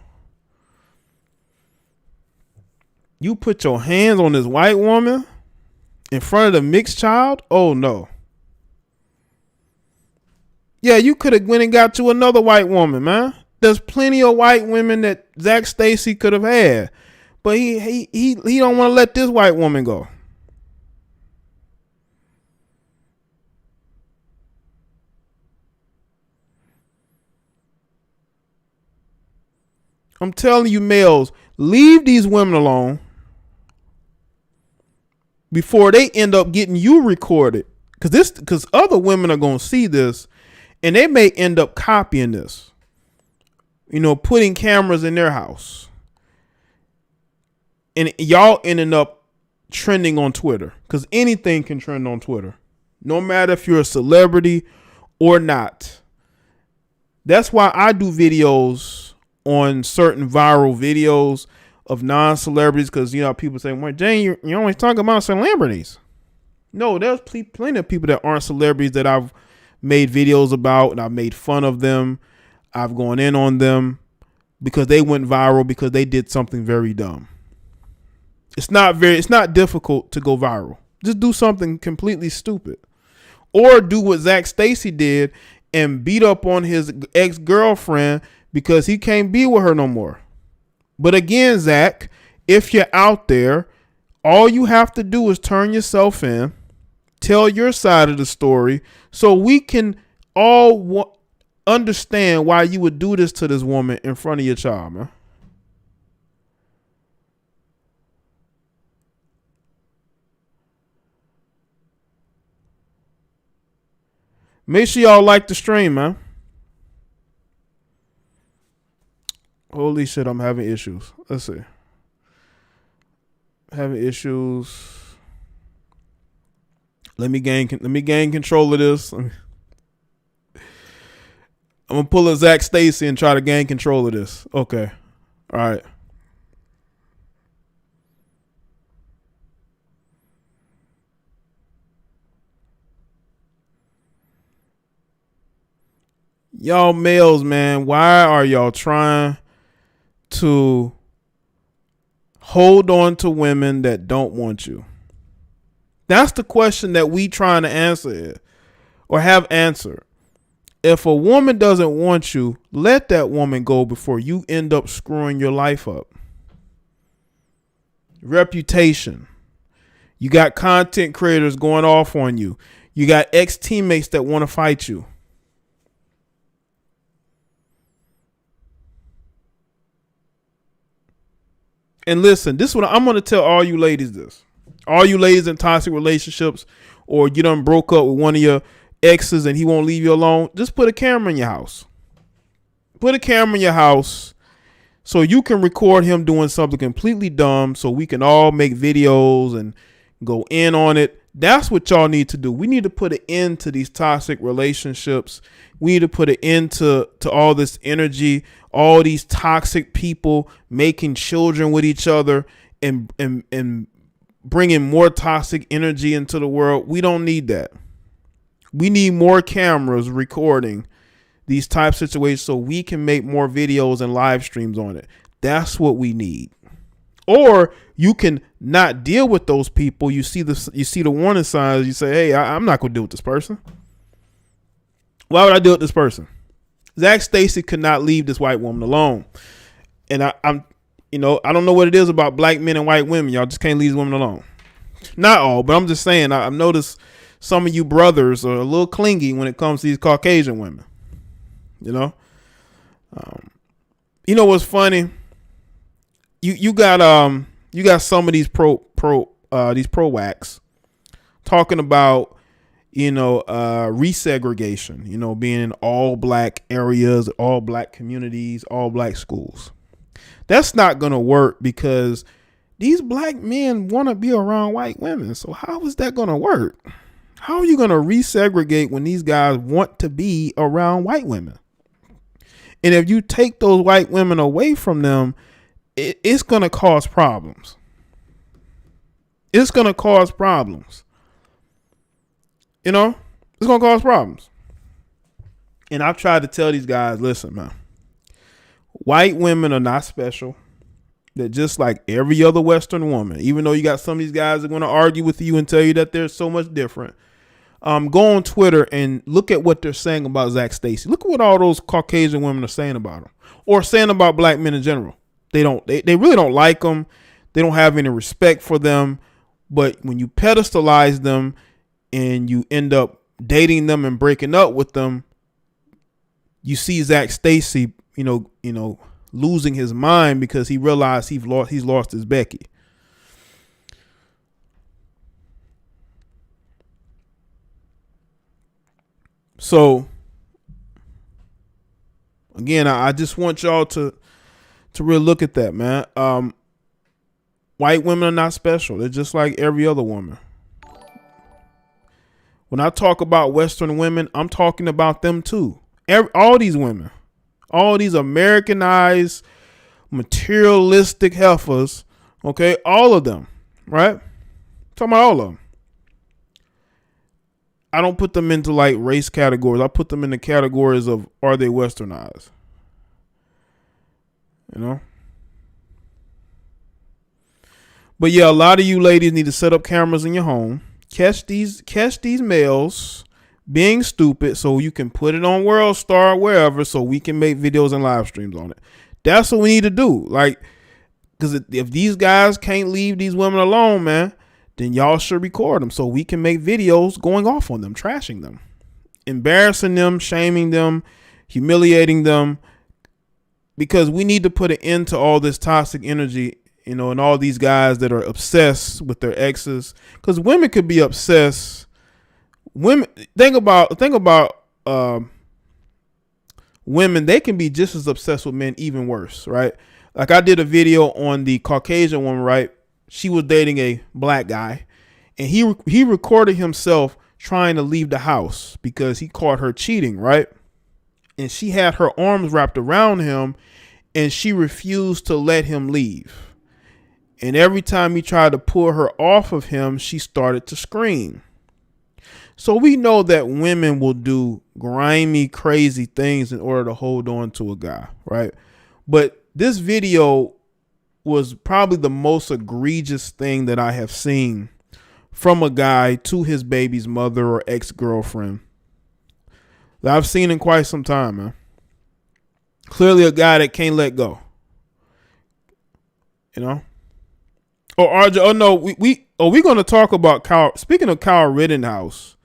You put your hands on this white woman in front of the mixed child? Oh, no. Yeah, you could have went and got you another white woman, man. There's plenty of white women that Zac Stacy could have had. But he don't want to let this white woman go. I'm telling you, males, leave these women alone before they end up getting you recorded. Because other women are going to see this and they may end up copying this. You know, putting cameras in their house. And y'all ending up trending on Twitter. Because anything can trend on Twitter. No matter if you're a celebrity or not. That's why I do videos on certain viral videos of non-celebrities. Because, you know, people say, well, Jane, you always talk about celebrities. No, there's plenty of people that aren't celebrities that I've made videos about. And I've made fun of them. I've gone in on them because they went viral because they did something very dumb. It's not difficult to go viral. Just do something completely stupid, or do what Zac Stacy did and beat up on his ex-girlfriend because he can't be with her no more. But again, Zac, if you're out there, all you have to do is turn yourself in, Tell your side of the story so we can all understand why you would do this to this woman in front of your child, man. Make sure y'all like the stream, man. Holy shit, I'm having issues. Let's see. Having issues. Let me gain control of this. I'm gonna pull a Zac Stacy and try to gain control of this. Okay. All right. Y'all males, man, why are y'all trying to hold on to women that don't want you? That's the question that we trying to answer here, or have answered. If a woman doesn't want you, let that woman go before you end up screwing your life up. Reputation. You got content creators going off on you. You got ex-teammates that want to fight you. And listen, this is what I'm going to tell all you ladies this. All you ladies in toxic relationships, or you done broke up with one of your exes and he won't leave you alone, just put a camera in your house. Put a camera in your house so you can record him doing something completely dumb so we can all make videos and go in on it. That's what y'all need to do. We need to put an end to these toxic relationships. We need to put an end to all this energy, all these toxic people making children with each other and bringing more toxic energy into the world. We don't need that. We need more cameras recording these type of situations so we can make more videos and live streams on it. That's what we need. Or you can not deal with those people. You see the warning signs. You say, hey, I'm not going to deal with this person. Why would I deal with this person? Zac Stacy could not leave this white woman alone. And I don't know what it is about black men and white women. Y'all just can't leave women alone. Not all, but I'm just saying, I've noticed some of you brothers are a little clingy when it comes to these Caucasian women. You know? You know what's funny? You got some of these pro whacks talking about, resegregation, being in all black areas, all black communities, all black schools. That's not going to work because these black men want to be around white women. So how is that going to work? How are you going to resegregate when these guys want to be around white women? And if you take those white women away from them, it's going to cause problems. It's going to cause problems. It's going to cause problems. And I've tried to tell these guys, listen, man, white women are not special. They're just like every other Western woman. Even though you got some of these guys that are going to argue with you and tell you that they're so much different. Go on Twitter and look at what they're saying about Zac Stacy. Look at what all those Caucasian women are saying about him, or saying about black men in general. They really don't like them. They don't have any respect for them. But when you pedestalize them and you end up dating them and breaking up with them, you see Zac Stacy, losing his mind because he realized he's lost his Becky. So again, I just want y'all to really look at that, man. White women are not special. They're just like every other woman. When I talk about Western women, I'm talking about them too. All these women, all these Americanized, materialistic heifers, okay? All of them, right? I'm talking about all of them. I don't put them into like race categories. I put them in the categories of, are they Westernized? But yeah, a lot of you ladies need to set up cameras in your home. Catch these males being stupid so you can put it on World Star, wherever, so we can make videos and live streams on it. That's what we need to do. Like, because if these guys can't leave these women alone, man, then y'all should record them so we can make videos going off on them, trashing them, embarrassing them, shaming them, humiliating them, because we need to put an end to all this toxic energy, and all these guys that are obsessed with their exes, because women could be obsessed. Women, think about women, they can be just as obsessed with men, even worse, right? Like I did a video on the Caucasian woman, right? She was dating a black guy, and he recorded himself trying to leave the house because he caught her cheating, right? And she had her arms wrapped around him, and she refused to let him leave. And every time he tried to pull her off of him, she started to scream. So we know that women will do grimy, crazy things in order to hold on to a guy, right? But this video was probably the most egregious thing that I have seen from a guy to his baby's mother or ex-girlfriend that I've seen in quite some time, man. Clearly a guy that can't let go. Oh, RJ, oh no, we're going to talk about Kyle. Speaking of Kyle Rittenhouse,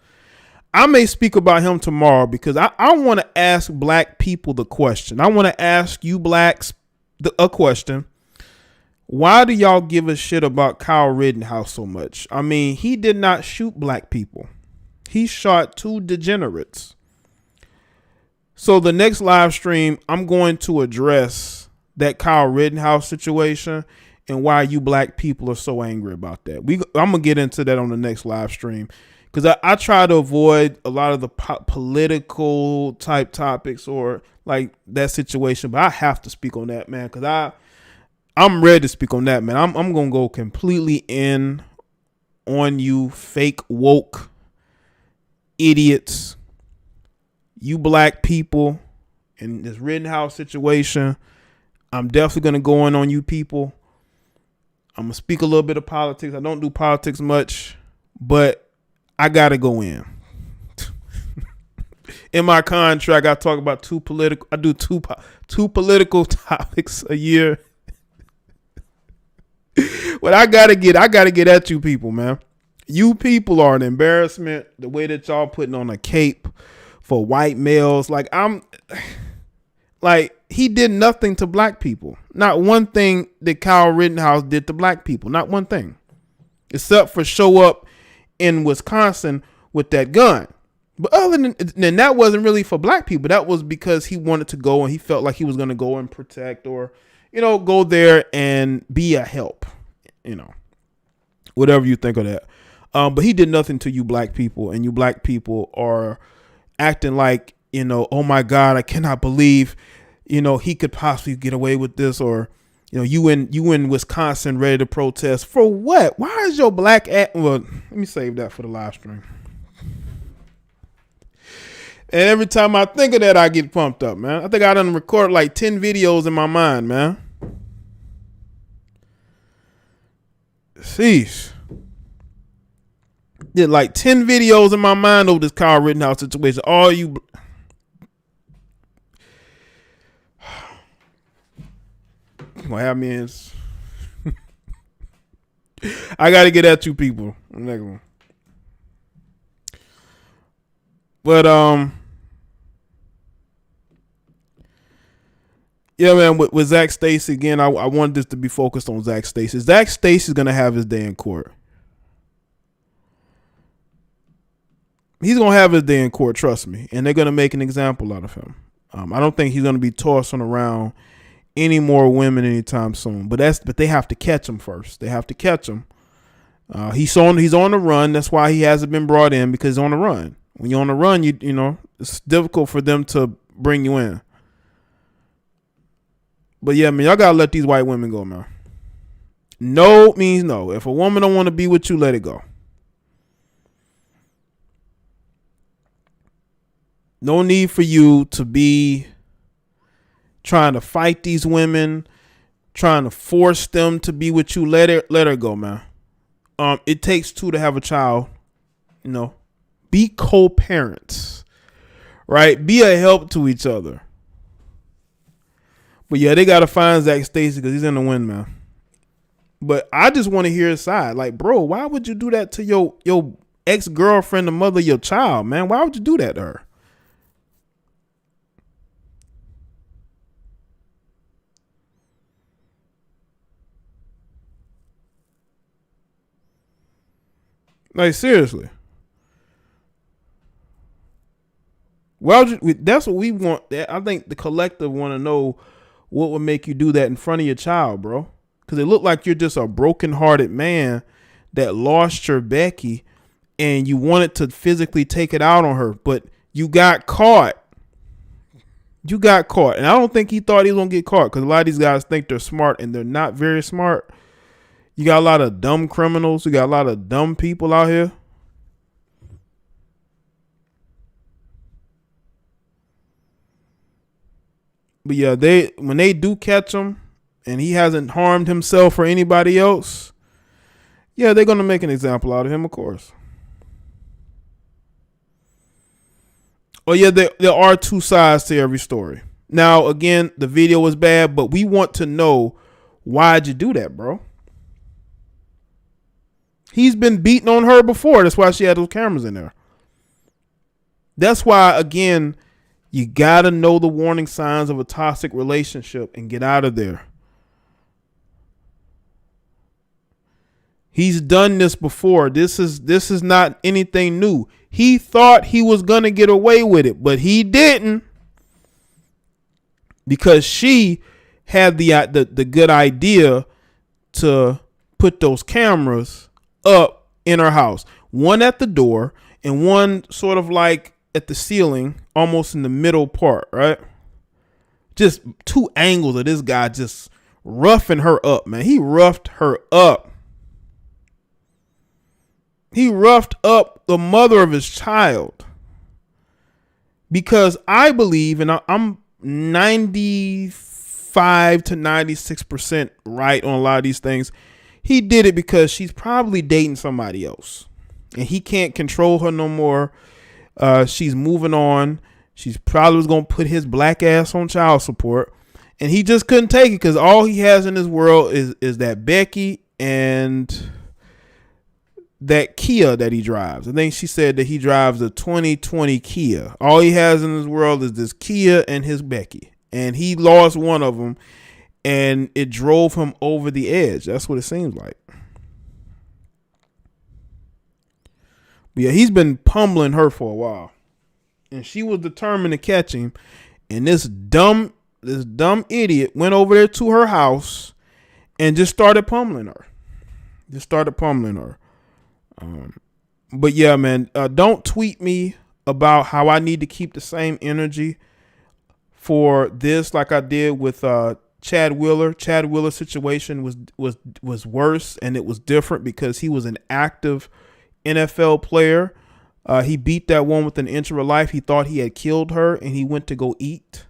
I may speak about him tomorrow because I want to ask black people the question. I want to ask you blacks a question. Why do y'all give a shit about Kyle Rittenhouse so much? I mean, he did not shoot black people. He shot two degenerates. So the next live stream, I'm going to address that Kyle Rittenhouse situation and why you black people are so angry about that. I'm going to get into that on the next live stream because I try to avoid a lot of the political type topics or like that situation, but I have to speak on that, man, because I'm ready to speak on that, man. I'm going to go completely in on you fake woke idiots, you black people in this Rittenhouse situation. I'm definitely going to go in on you people. I'm going to speak a little bit of politics. I don't do politics much, but I got to go in. In my contract, I talk about two political topics a year. But I gotta get at you people, man. You people are an embarrassment. The way that y'all putting on a cape for white males, he did nothing to black people. Not one thing that Kyle Rittenhouse did to black people. Not one thing, except for show up in Wisconsin with that gun. But other than that, wasn't really for black people. That was because he wanted to go and he felt like he was going to go and protect or, go there and be a help. Whatever you think of that. But he did nothing to you black people, and you black people are acting like, oh my God, I cannot believe, he could possibly get away with this, or, you in Wisconsin ready to protest for what? Why is your black well, let me save that for the live stream. And every time I think of that, I get pumped up, man. I think I done recorded like 10 videos in my mind, man. Sheesh. Did like 10 videos in my mind over this Kyle Rittenhouse situation. All you gonna have me in. I gotta get at you people. Next one. But yeah, man, with Zac Stacy again, I wanted this to be focused on Zac Stacy. Zac Stacy's gonna have his day in court. He's gonna have his day in court, trust me, and they're gonna make an example out of him. I don't think he's gonna be tossing around any more women anytime soon. But they have to catch him first. They have to catch him. He's on the run. That's why he hasn't been brought in, because he's on the run. When you're on the run, you know it's difficult for them to bring you in. But yeah, man, y'all gotta let these white women go, man. No means no. If a woman don't want to be with you, let it go. No need for you to be trying to fight these women, trying to force them to be with you. Let her go, man. It takes two to have a child. You know, be co-parents, right? Be a help to each other. But yeah, they gotta find Zac Stacy because he's in the wind, man. But I just want to hear his side. Like, bro, why would you do that to your ex-girlfriend, the mother of your child, man? Why would you do that to her? Like, seriously. Well, that's what we want. I think the collective want to know what would make you do that in front of your child, bro. Because it looked like you're just a broken-hearted man that lost your Becky and you wanted to physically take it out on her, but you got caught. You got caught. And I don't think he thought he was going to get caught, because a lot of these guys think they're smart and they're not very smart. You got a lot of dumb criminals. You got a lot of dumb people out here. But yeah, when they do catch him and he hasn't harmed himself or anybody else, yeah, they're going to make an example out of him, of course. Oh, yeah, there are two sides to every story. Now, again, the video was bad, but we want to know, why'd you do that, bro? He's been beating on her before. That's why she had those cameras in there. That's why, again, you got to know the warning signs of a toxic relationship and get out of there. He's done this before. This is not anything new. He thought he was going to get away with it, but he didn't, because she had the good idea to put those cameras up in her house. One at the door and one sort of like at the ceiling, almost in the middle part, right? Just two angles of this guy just roughing her up, man. He roughed her up. He roughed up the mother of his child. Because I believe, and I'm 95 to 96% right on a lot of these things, he did it because she's probably dating somebody else. And he can't control her no more. She's moving on. She's probably was going to put his black ass on child support. And he just couldn't take it, because all he has in this world is that Becky and that Kia that he drives. I think she said that he drives a 2020 Kia. All he has in this world is this Kia and his Becky. And he lost one of them, and it drove him over the edge. That's what it seems like. But yeah, he's been pummeling her for a while, and she was determined to catch him. And this dumb idiot went over there to her house and just started pummeling her. But yeah, man, don't tweet me about how I need to keep the same energy for this like I did with Chad Wheeler. Chad Wheeler's situation was worse, and it was different because he was an active NFL player. He beat that one with an inch of her life. He thought he had killed her, and he went to go eat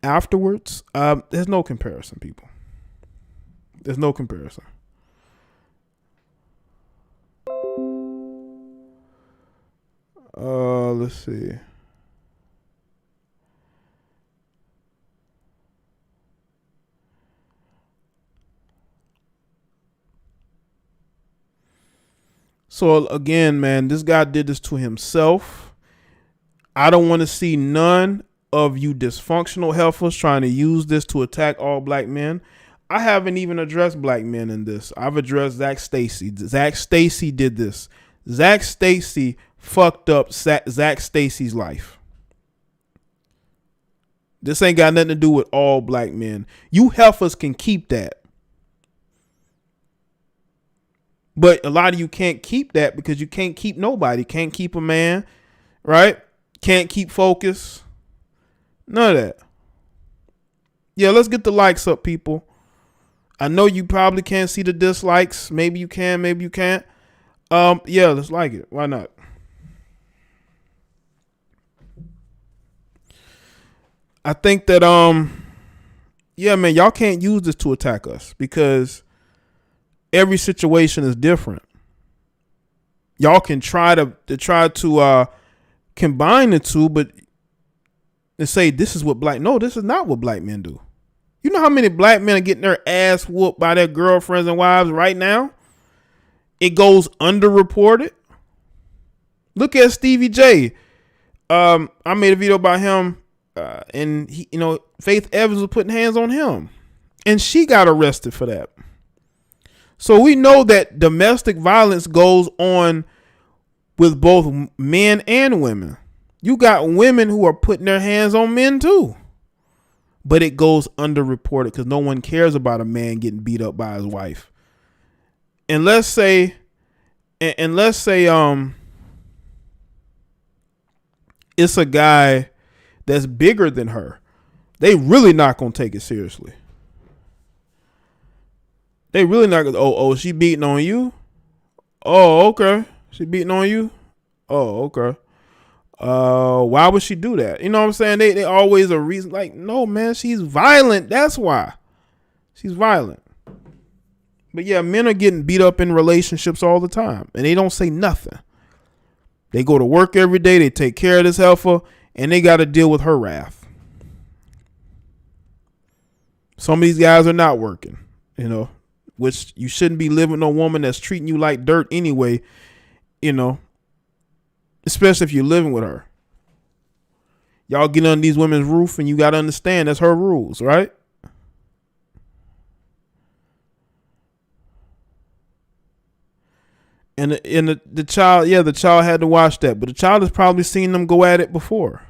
afterwards. There's no comparison, people. There's no comparison. Let's see. So again, man, this guy did this to himself. I don't want to see none of you dysfunctional heifers trying to use this to attack all black men. I haven't even addressed black men in this. I've addressed Zac Stacy. Zac Stacy did this. Zac Stacy fucked up Zac Stacy's life. This ain't got nothing to do with all black men. You heifers can keep that. But a lot of you can't keep that because you can't keep nobody. Can't keep a man, right? Can't keep focus. None of that. Yeah, let's get the likes up, people. I know you probably can't see the dislikes. Maybe you can, maybe you can't. Yeah, let's like it. Why not? I think that yeah, man, y'all can't use this to attack us because every situation is different. Y'all can try to combine the two, but and say this is what black. No, this is not what black men do. You know how many black men are getting their ass whooped by their girlfriends and wives right now? It goes underreported. Look at Stevie J. I made a video about him, and he, Faith Evans was putting hands on him, and she got arrested for that. So we know that domestic violence goes on with both men and women. You got women who are putting their hands on men too, but it goes underreported because no one cares about a man getting beat up by his wife. And let's say, it's a guy that's bigger than her. They really not gonna take it seriously. They really not gonna. Oh, she beating on you? Oh, okay. She beating on you? Oh, okay. Why would she do that? You know what I'm saying? They always a reason. Like, no, man, she's violent. That's why. She's violent. But yeah, men are getting beat up in relationships all the time, and they don't say nothing. They go to work every day. They take care of this heifer, and they got to deal with her wrath. Some of these guys are not working, which you shouldn't be living with a woman that's treating you like dirt anyway, especially if you're living with her. Y'all get on these women's roof, and you got to understand that's her rules, right? And the child, the child had to watch that, but the child has probably seen them go at it before.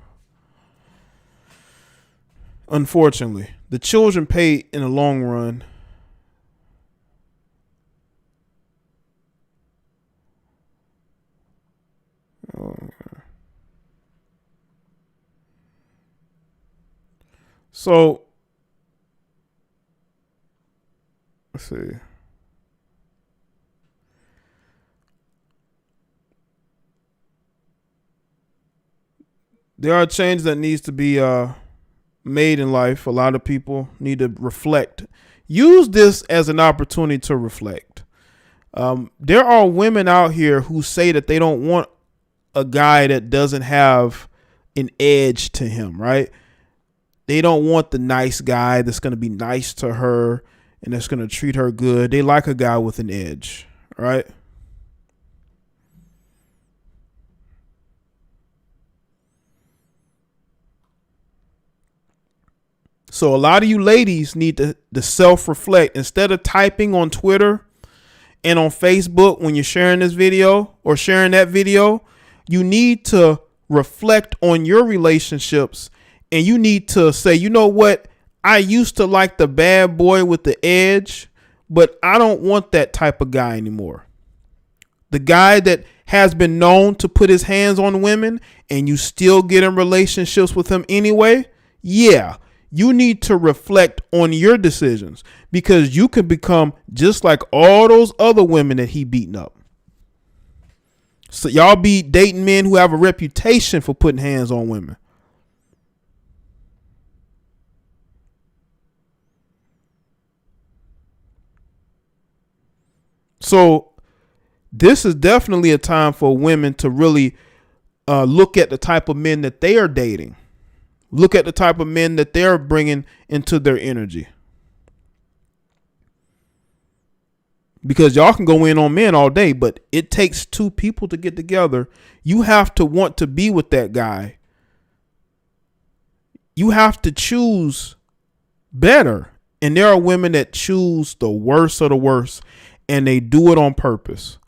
Unfortunately, the children pay in the long run. So, let's see. There are changes that needs to be made in life. A lot of people need to reflect. Use this as an opportunity to reflect. There are women out here who say that they don't want a guy that doesn't have an edge to him, right? They don't want the nice guy that's going to be nice to her and that's going to treat her good. They like a guy with an edge, right? So a lot of you ladies need to self-reflect. Instead of typing on Twitter and on Facebook when you're sharing this video or sharing that video, you need to reflect on your relationships, and you need to say, you know what? I used to like the bad boy with the edge, but I don't want that type of guy anymore. The guy that has been known to put his hands on women and you still get in relationships with him anyway. Yeah. You need to reflect on your decisions, because you could become just like all those other women that he beating up. So y'all be dating men who have a reputation for putting hands on women. So this is definitely a time for women to really look at the type of men that they are dating. Look at the type of men that they're bringing into their energy. Because y'all can go in on men all day, but it takes two people to get together. You have to want to be with that guy. You have to choose better. And there are women that choose the worst of the worst, and they do it on purpose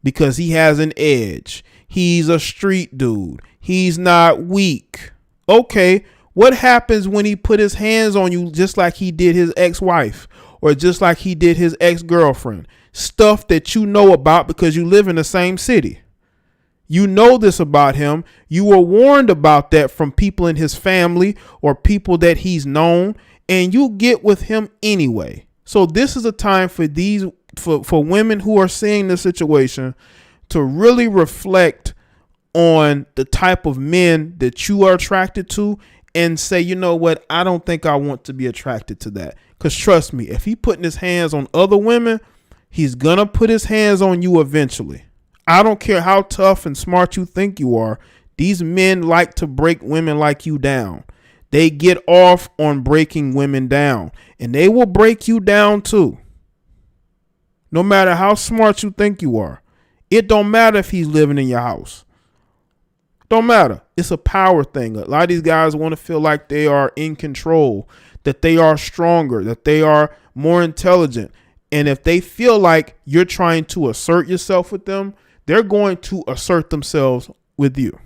because he has an edge. He's a street dude. He's not weak. Okay, what happens when he put his hands on you just like he did his ex-wife or just like he did his ex-girlfriend? Stuff that you know about because you live in the same city. You know this about him. You were warned about that from people in his family or people that he's known, and you get with him anyway. So this is a time for for women who are seeing this situation to really reflect on the type of men that you are attracted to and say, you know what? I don't think I want to be attracted to that. Because trust me, if he putting his hands on other women, he's going to put his hands on you eventually. I don't care how tough and smart you think you are. These men like to break women like you down. They get off on breaking women down, and they will break you down too. No matter how smart you think you are. It don't matter if he's living in your house. Don't matter. It's a power thing. A lot of these guys want to feel like they are in control, that they are stronger, that they are more intelligent. And if they feel like you're trying to assert yourself with them, they're going to assert themselves with you.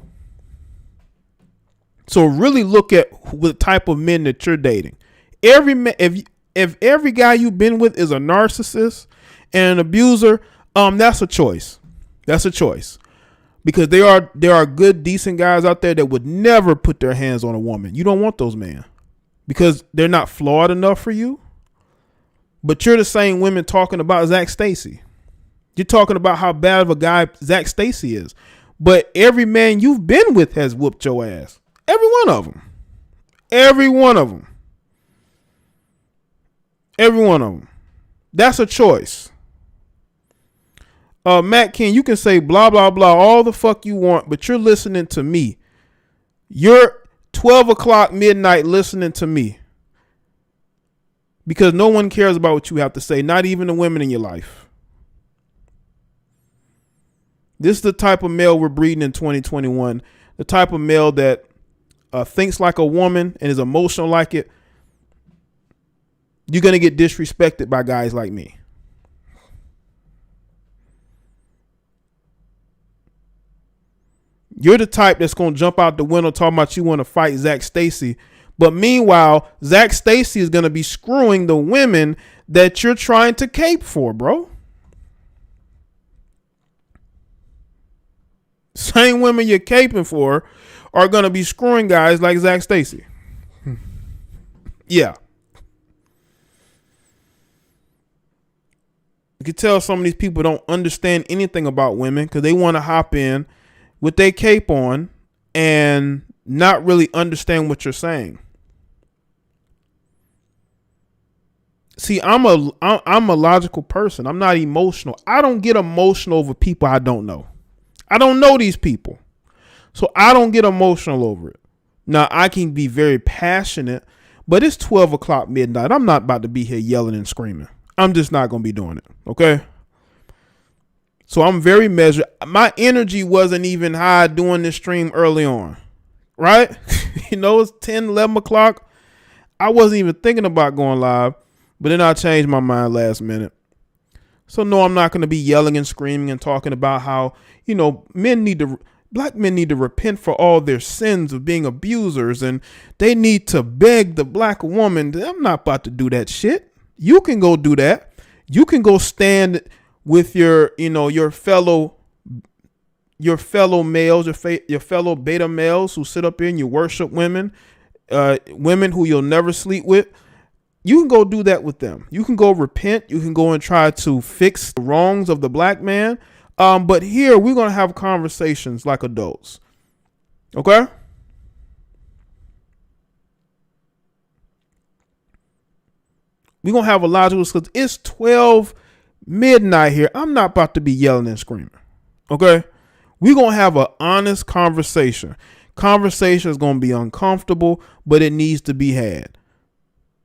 So really look at the type of men that you're dating. If every guy you've been with is a narcissist and an abuser, that's a choice. That's a choice. Because there are good, decent guys out there that would never put their hands on a woman. You don't want those men because they're not flawed enough for you. But you're the same women talking about Zac Stacy. You're talking about how bad of a guy Zac Stacy is. But every man you've been with has whooped your ass. Every one of them. Every one of them. Every one of them. That's a choice. Matt King, you can say blah, blah, blah, all the fuck you want, but you're listening to me. You're 12 o'clock midnight listening to me. Because no one cares about what you have to say, not even the women in your life. This is the type of male we're breeding in 2021. The type of male that thinks like a woman and is emotional like it. You're going to get disrespected by guys like me. You're the type that's going to jump out the window talking about you want to fight Zac Stacy. But meanwhile, Zac Stacy is going to be screwing the women that you're trying to cape for, bro. Same women you're caping for are going to be screwing guys like Zac Stacy. Yeah. You can tell some of these people don't understand anything about women because they want to hop in with their cape on and not really understand what you're saying. See, I'm a logical person. I'm not emotional. I don't get emotional over people I don't know. I don't know these people. So I don't get emotional over it. Now, I can be very passionate, but it's 12 o'clock midnight. I'm not about to be here yelling and screaming. I'm just not going to be doing it. Okay? So I'm very measured. My energy wasn't even high doing this stream early on, right? It's 10, 11 o'clock. I wasn't even thinking about going live, but then I changed my mind last minute. So no, I'm not going to be yelling and screaming and talking about how, black men need to repent for all their sins of being abusers and they need to beg the black woman. I'm not about to do that shit. You can go do that. You can go stand with your fellow males, your fellow beta males who sit up here and you worship women, women who you'll never sleep with. You can go do that with them. You can go repent. You can go and try to fix the wrongs of the black man. But here we're going to have conversations like adults. Okay? We're going to have a logical discussion. It's 12 midnight here. I'm not about to be yelling and screaming. Okay? We're going to have an honest conversation. Conversation is going to be uncomfortable, but it needs to be had.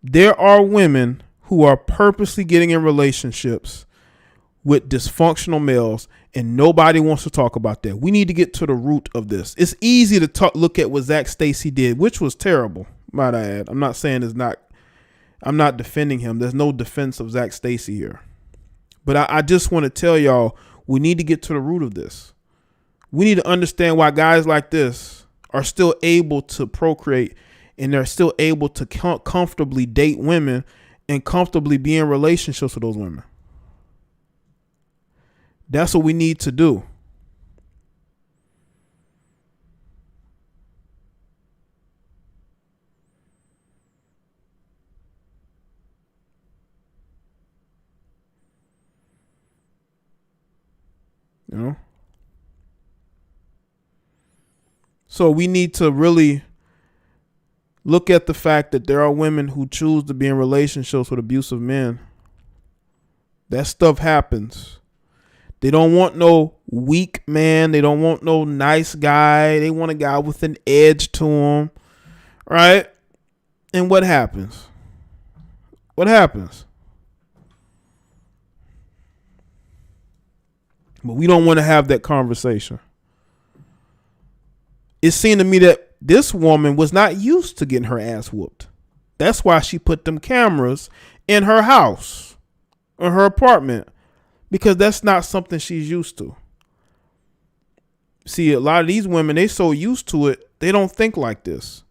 There are women who are purposely getting in relationships with dysfunctional males, and nobody wants to talk about that. We need to get to the root of this. It's easy to look at what Zac Stacy did, which was terrible, might I add. I'm not saying I'm not defending him. There's no defense of Zac Stacy here. But I just want to tell y'all, we need to get to the root of this. We need to understand why guys like this are still able to procreate and they're still able to comfortably date women and comfortably be in relationships with those women. That's what we need to do. So we need to really look at the fact that there are women who choose to be in relationships with abusive men. That stuff happens. They don't want no weak man. They don't want no nice guy. They want a guy with an edge to him, right? And what happens? What happens? But we don't want to have that conversation. It seemed to me that this woman was not used to getting her ass whooped. That's why she put them cameras in her house, in her apartment, because that's not something she's used to. See, a lot of these women, they so used to it, they don't think like this.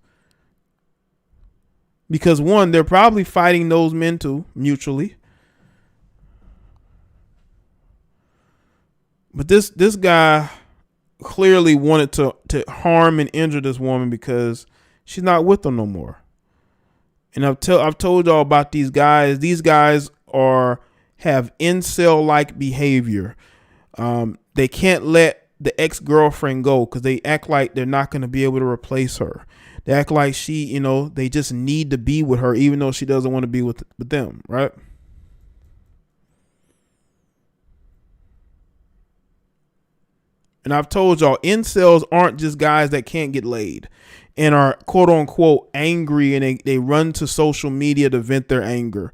Because one, they're probably fighting those men too, mutually. But this guy clearly wanted to harm and injure this woman because she's not with them no more. And I've told y'all about these guys. These guys have incel-like behavior. They can't let the ex-girlfriend go because they act like they're not going to be able to replace her. They act like they just need to be with her even though she doesn't want to be with them, right? And I've told y'all, incels aren't just guys that can't get laid and are quote unquote angry and they run to social media to vent their anger.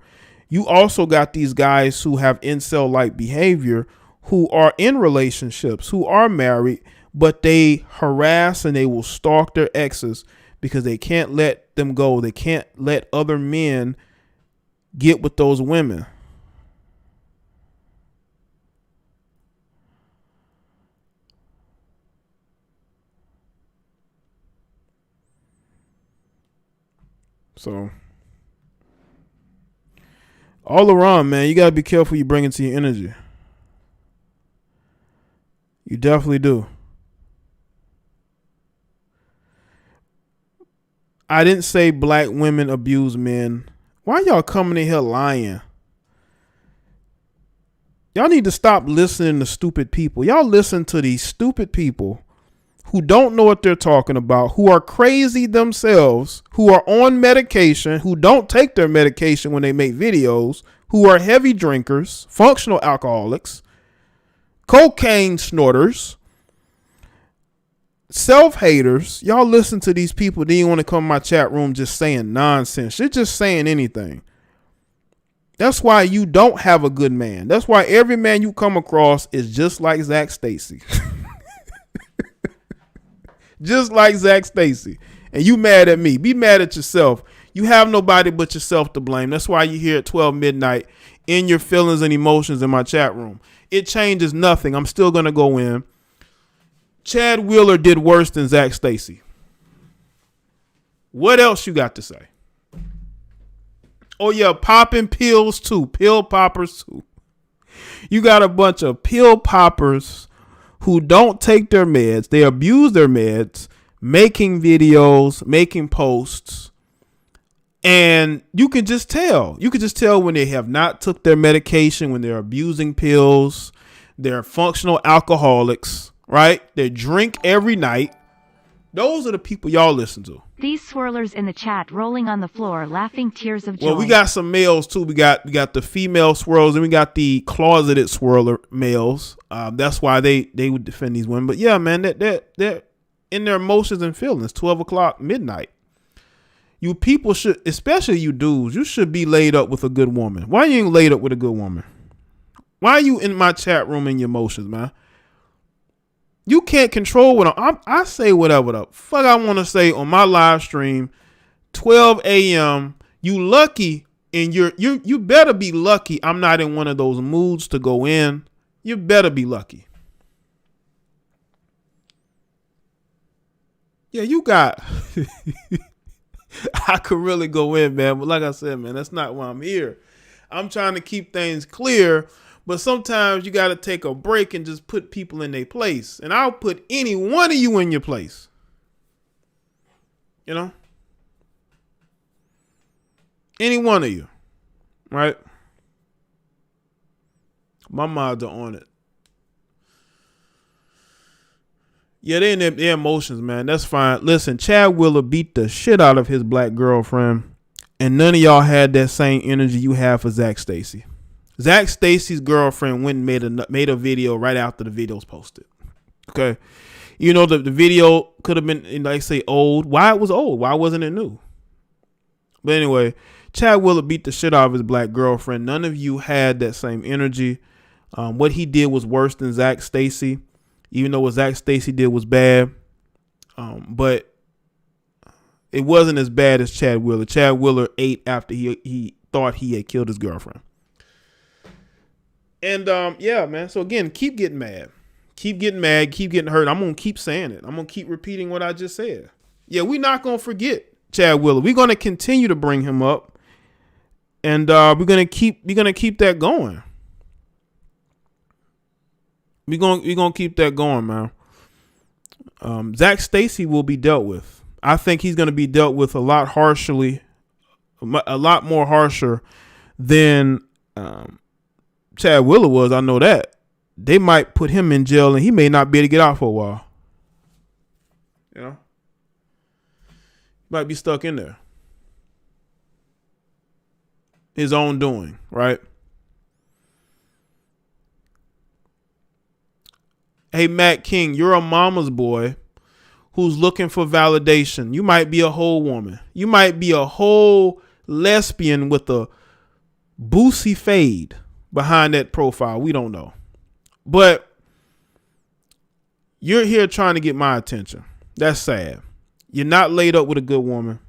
You also got these guys who have incel-like behavior who are in relationships, who are married, but they harass and they will stalk their exes because they can't let them go. They can't let other men get with those women. So all around, man, you got to be careful you bring into your energy. You definitely do. I didn't say black women abuse men. Why y'all coming in here lying? Y'all need to stop listening to stupid people. Y'all listen to these stupid people who don't know what they're talking about, who are crazy themselves, who are on medication, who don't take their medication when they make videos, who are heavy drinkers, functional alcoholics, cocaine snorters, self-haters. Y'all listen to these people, then you want to come in my chat room just saying nonsense. You're just saying anything. That's why you don't have a good man. That's why every man you come across is just like Zac Stacy. Just like Zac Stacy. And you mad at me. Be mad at yourself. You have nobody but yourself to blame. That's why you're here at 12 midnight in your feelings and emotions in my chat room. It changes nothing. I'm still going to go in. Chad Wheeler did worse than Zac Stacy. What else you got to say? Oh, yeah, popping pills too. Pill poppers too. You got a bunch of pill poppers who don't take their meds. They abuse their meds, making videos, making posts. And you can just tell. You can just tell when they have not took their medication, when they're abusing pills. They're functional alcoholics, right? They drink every night. Those are the people y'all listen to. These swirlers in the chat rolling on the floor, laughing tears of joy. Well, we got some males too. We got the female swirls and we got the closeted swirler males. That's why they would defend these women. But yeah, man, they're in their emotions and feelings. 12 o'clock midnight. You people should, especially you dudes, you should be laid up with a good woman. Why you ain't laid up with a good woman? Why are you in my chat room in your emotions, man? You can't control what I say whatever the fuck I want to say on my live stream, 12 a.m. You lucky and you better be lucky I'm not in one of those moods to go in. You better be lucky. Yeah, you got I could really go in, man, but like I said, man, that's not why I'm here. I'm trying to keep things clear. But sometimes you got to take a break and just put people in their place. And I'll put any one of you in your place. You know? Any one of you. Right? My mods are on it. Yeah, they're in their emotions, man. That's fine. Listen, Chad Wheeler beat the shit out of his black girlfriend. And none of y'all had that same energy you have for Zac Stacy. Zac Stacy's girlfriend went and made a video right after the video was posted. Okay. You know, the video could have been, like say, old. Why it was old? Why wasn't it new? But anyway, Chad Willer beat the shit out of his black girlfriend. None of you had that same energy. What he did was worse than Zac Stacy, even though what Zac Stacy did was bad. But it wasn't as bad as Chad Willer. Chad Willer ate after he thought he had killed his girlfriend. And yeah, man. So again, keep getting mad. Keep getting mad. Keep getting hurt. I'm going to keep saying it. I'm going to keep repeating what I just said. Yeah, we're not going to forget Chad Willer. We're going to continue to bring him up. And we're going to keep that going. We're going to keep that going, man. Zac Stacy will be dealt with. I think he's going to be dealt with a lot more harsher than Chad Willer was. I know that. They might put him in jail and he may not be able to get out for a while. You know? Might be stuck in there. His own doing, right? Hey, Matt King, you're a mama's boy who's looking for validation. You might be a whole woman. You might be a whole lesbian with a boosie fade behind that profile. We don't know. But you're here trying to get my attention. That's sad. You're not laid up with a good woman.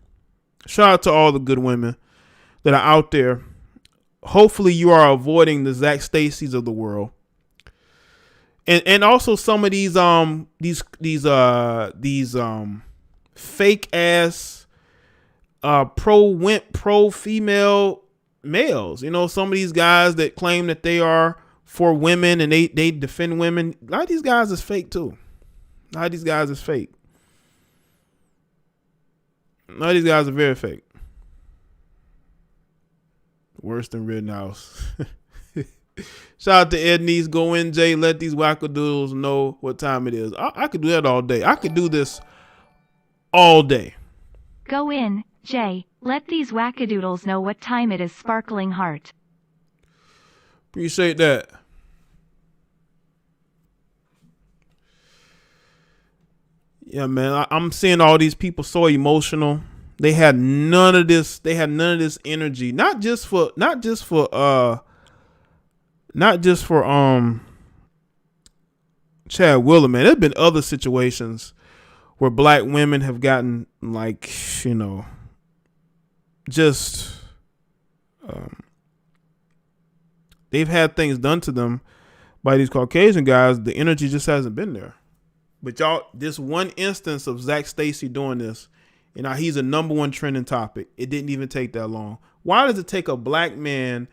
Shout out to all the good women that are out there. Hopefully you are avoiding the Zac Stacys of the world. And also some of these fake ass pro female males. You know, some of these guys that claim that they are for women and they defend women. A lot of these guys is fake too. A lot of these guys is fake. A lot of these guys are very fake. Worse than Rittenhouse. Shout out to Ed Neese. Go in, Jay. Let these wackadoodles know what time it is. I could do that all day. I could do this all day. Go in, Jay. Let these wackadoodles know what time it is, sparkling heart. Appreciate that. Yeah, man. I'm seeing all these people so emotional. They had none of this. They had none of this energy. Not just for Chad Willer, man. There's been other situations where black women have gotten like, you know, just they've had things done to them by these Caucasian guys. The energy just hasn't been there. But y'all, this one instance of Zac Stacy doing this, you know, he's a #1 trending topic. It didn't even take that long. Why does it take a black man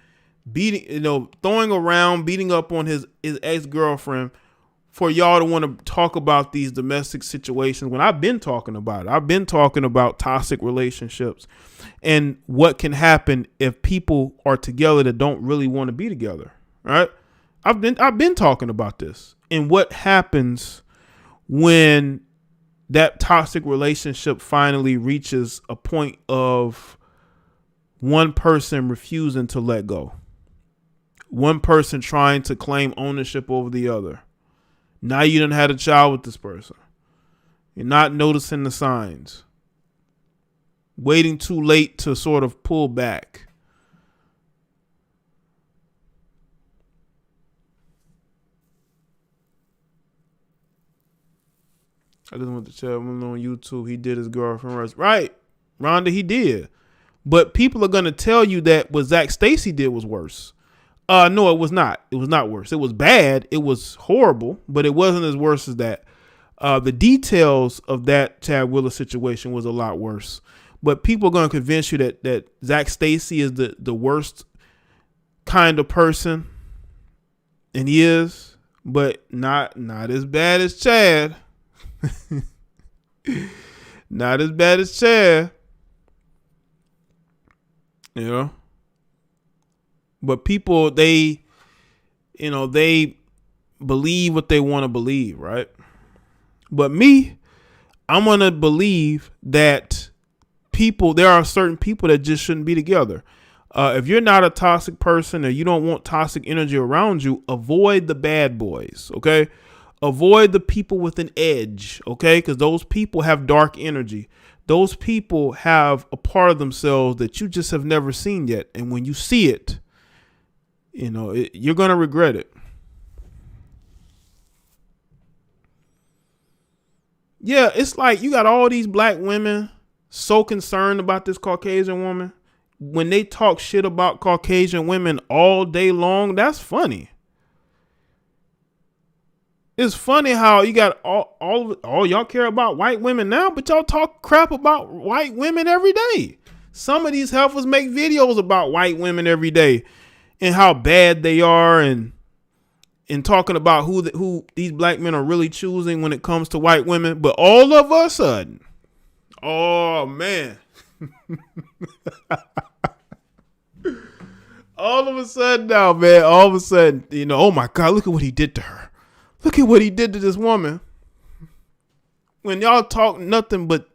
throwing around, beating up on his ex-girlfriend for y'all to want to talk about these domestic situations when I've been talking about it? I've been talking about toxic relationships and what can happen if people are together that don't really want to be together, right? I've been talking about this and what happens when that toxic relationship finally reaches a point of one person refusing to let go. One person trying to claim ownership over the other. Now you done had a child with this person. You're not noticing the signs. Waiting too late to sort of pull back. I just went to chat on YouTube. He did his girlfriend arrest. Right. Rhonda, he did. But people are going to tell you that what Zac Stacy did was worse. No, it was not. It was not worse. It was bad. It was horrible, but it wasn't as worse as that. The details of that Chad Willer situation was a lot worse. But people are going to convince you that Zac Stacy is the worst kind of person. And he is, but not as bad as Chad. Not as bad as Chad. You know? But people, they believe what they want to believe, right? But me, I'm going to believe that there are certain people that just shouldn't be together. If you're not a toxic person or you don't want toxic energy around you, avoid the bad boys, okay? Avoid the people with an edge, okay? Because those people have dark energy. those people have a part of themselves that you just have never seen yet. And when you see it, you're going to regret it. Yeah, it's like you got all these black women so concerned about this Caucasian woman. When they talk shit about Caucasian women all day long, that's funny. It's funny how you got all y'all care about white women now, but y'all talk crap about white women every day. Some of these heifers make videos about white women every day and how bad they are, and talking about who these black men are really choosing when it comes to white women. But all of a sudden, oh man, all of a sudden now, man, all of a sudden, oh my God, look at what he did to her. Look at what he did to this woman. When y'all talk nothing but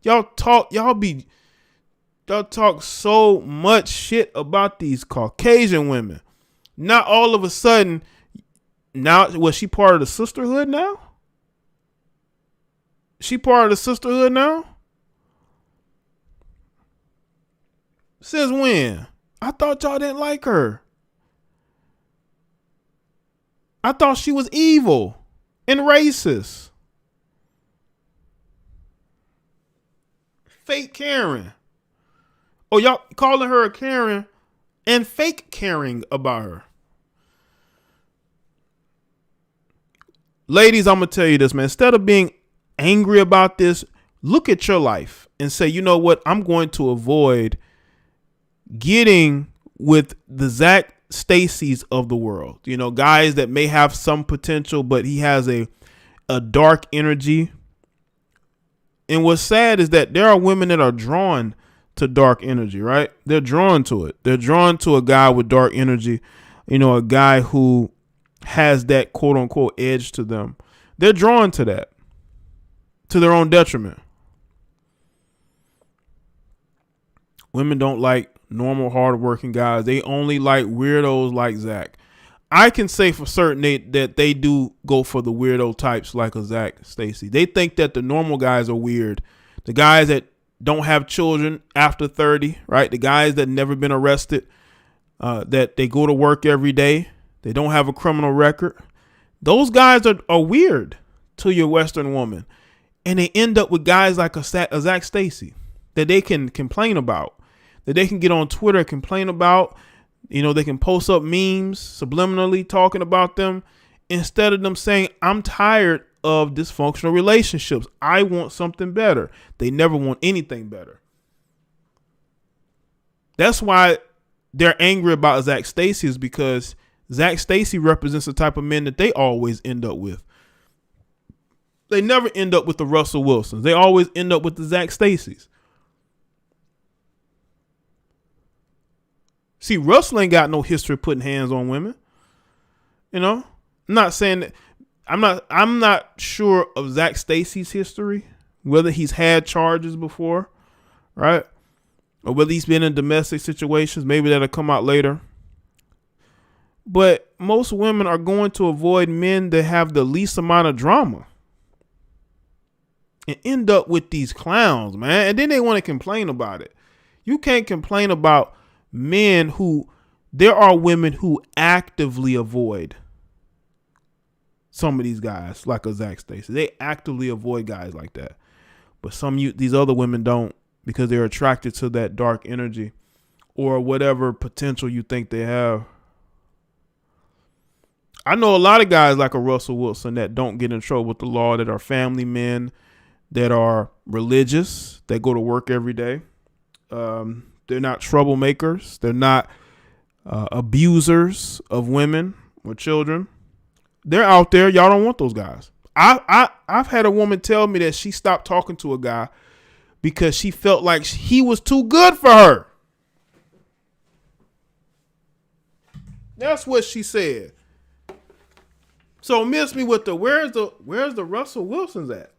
y'all talk so much shit about these Caucasian women. Not all of a sudden, now was she part of the sisterhood now? She part of the sisterhood now? Since when? I thought y'all didn't like her. I thought she was evil and racist. Fake Karen. Oh, y'all calling her a Karen and fake caring about her. Ladies, I'm going to tell you this, man. Instead of being angry about this, look at your life and say, you know what? I'm going to avoid getting with the Zac Stacy's of the world, guys that may have some potential, but he has a dark energy. And what's sad is that there are women that are drawn to dark energy, right? They're drawn to it. They're drawn to a guy with dark energy, a guy who has that quote unquote edge to them. They're drawn to that, to their own detriment. Women don't like normal, hardworking guys. They only like weirdos like Zac. I can say for certain that they do go for the weirdo types like a Zac Stacy. They think that the normal guys are weird. The guys that don't have children after 30, right? The guys that never been arrested, that they go to work every day. They don't have a criminal record. Those guys are weird to your Western woman. And they end up with guys like a Zac Stacy that they can complain about. That they can get on Twitter and complain about. They can post up memes subliminally talking about them instead of them saying, I'm tired of dysfunctional relationships. I want something better. They never want anything better. That's why they're angry about Zac Stacy, is because Zac Stacy represents the type of men that they always end up with. They never end up with the Russell Wilsons. They always end up with the Zac Stacys. See, Russell ain't got no history of putting hands on women. I'm not saying that. I'm not sure of Zac Stacy's history, whether he's had charges before, right? Or whether he's been in domestic situations. Maybe that'll come out later. But most women are going to avoid men that have the least amount of drama and end up with these clowns, man. And then they want to complain about it. You can't complain about men there are women who actively avoid some of these guys like a Zac Stacy. They actively avoid guys like that. But these other women don't, because they're attracted to that dark energy or whatever potential you think they have. I know a lot of guys like a Russell Wilson that don't get in trouble with the law, that are family men, that are religious, that go to work every day. They're not troublemakers. They're not abusers of women or children. They're out there. Y'all don't want those guys. I've had a woman tell me that she stopped talking to a guy because she felt like he was too good for her. That's what she said. So miss me with where's the Russell Wilsons at?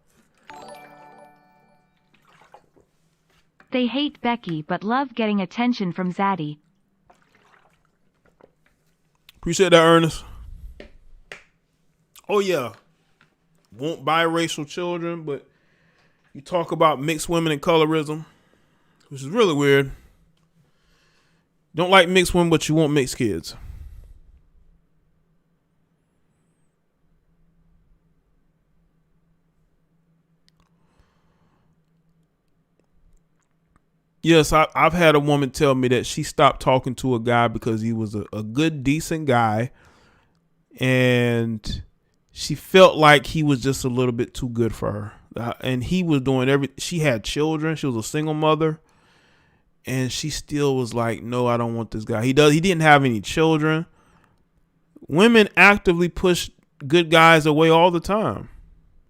They hate Becky but love getting attention from Zaddy. Appreciate that, Ernest. Oh yeah. Want biracial children, but You talk about mixed women and colorism, which is really weird. Don't like mixed women, but you want mixed kids. Yes, I've had a woman tell me that she stopped talking to a guy because he was a good, decent guy. And she felt like he was just a little bit too good for her. And he was doing she had children. She was a single mother. And she still was like, no, I don't want this guy. He didn't have any children. Women actively push good guys away all the time.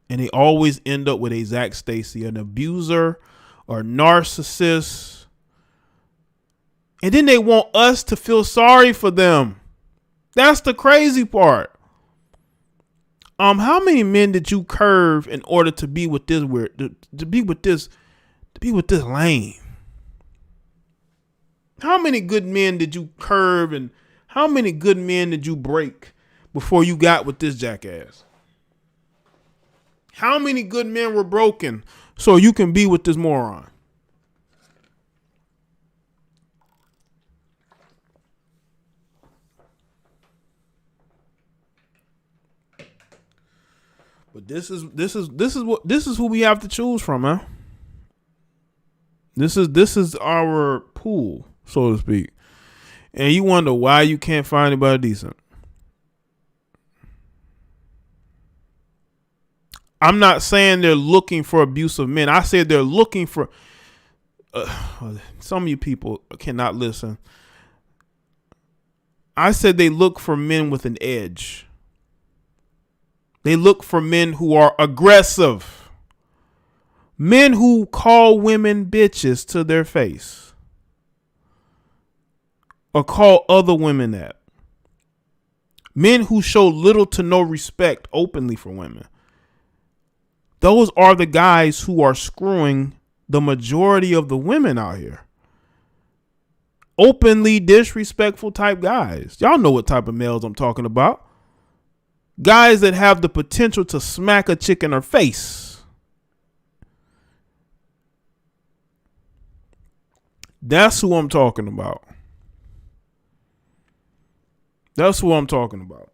And they always end up with a Zac Stacy, an abuser or narcissist. And then they want us to feel sorry for them. That's the crazy part. How many men did you curve in order to be with this weird, to be with this lame? How many good men did you curve and how many good men did you break before you got with this jackass? How many good men were broken so you can be with this moron? But this is who we have to choose from, man. This is our pool, so to speak. And you wonder why you can't find anybody decent. I'm not saying they're looking for abusive men. I said they're looking for. Some of you people cannot listen. I said they look for men with an edge. They look for men who are aggressive. Men who call women bitches to their face. Or call other women that. Men who show little to no respect openly for women. Those are the guys who are screwing the majority of the women out here. Openly disrespectful type guys. Y'all know what type of males I'm talking about. Guys that have the potential to smack a chick in her face. That's who I'm talking about. That's who I'm talking about.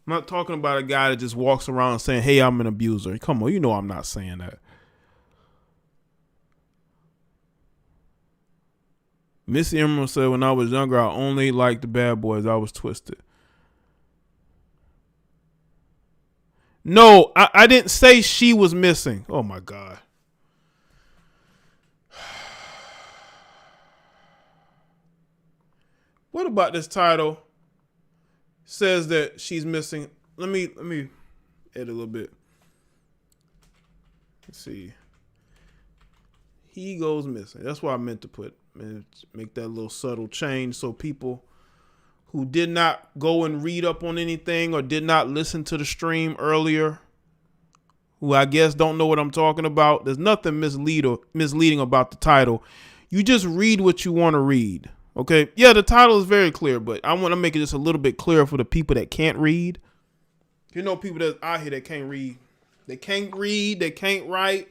I'm not talking about a guy that just walks around saying, hey, I'm an abuser. Come on, you know I'm not saying that. Missy Emerald said, when I was younger, I only liked the bad boys. I was twisted. No, I didn't say she was missing. Oh, my God. What about this title? Says that she's missing. Let me edit a little bit. Let's see. He goes missing. That's what I meant to put. Make that little subtle change so people who did not go and read up on anything or did not listen to the stream earlier, who I guess don't know what I'm talking about. There's nothing misleading about the title. You just read what you want to read. Okay. Yeah, the title is very clear, but I want to make it just a little bit clearer for the people that can't read. You know, people that's out here that can't read. They can't read. They can't write.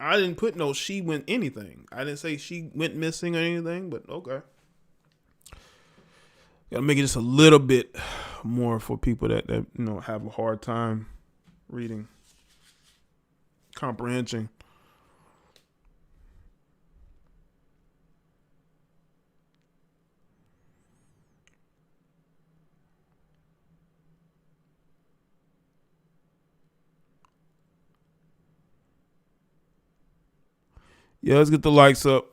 I didn't put no she went anything. I didn't say she went missing or anything, but okay. Gotta make it just a little bit more for people that have a hard time reading, comprehension. Yeah, let's get the likes up.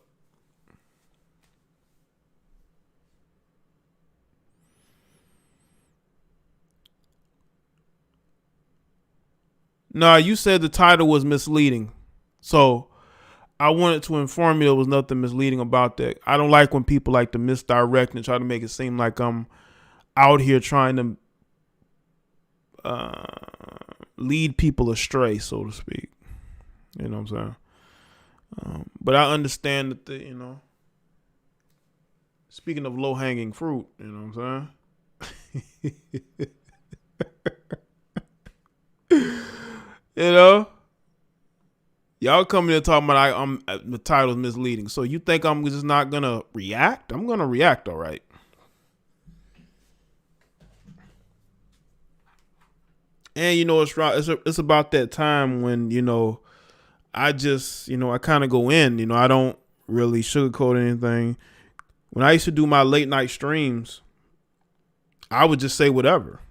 Nah, you said the title was misleading. So I wanted to inform you there was nothing misleading about that. I don't like when people like to misdirect and try to make it seem like I'm out here trying to lead people astray, so to speak. You know what I'm saying? But I understand that Speaking of low hanging fruit, you know what I'm saying? You know, y'all coming here talking about I'm the title's misleading. So you think I'm just not gonna react? I'm gonna react, all right. And you know, it's about that time when, you know, I just, you know, I kind of go in, you know, I don't really sugarcoat anything. When I used to do my late night streams, I would just say whatever.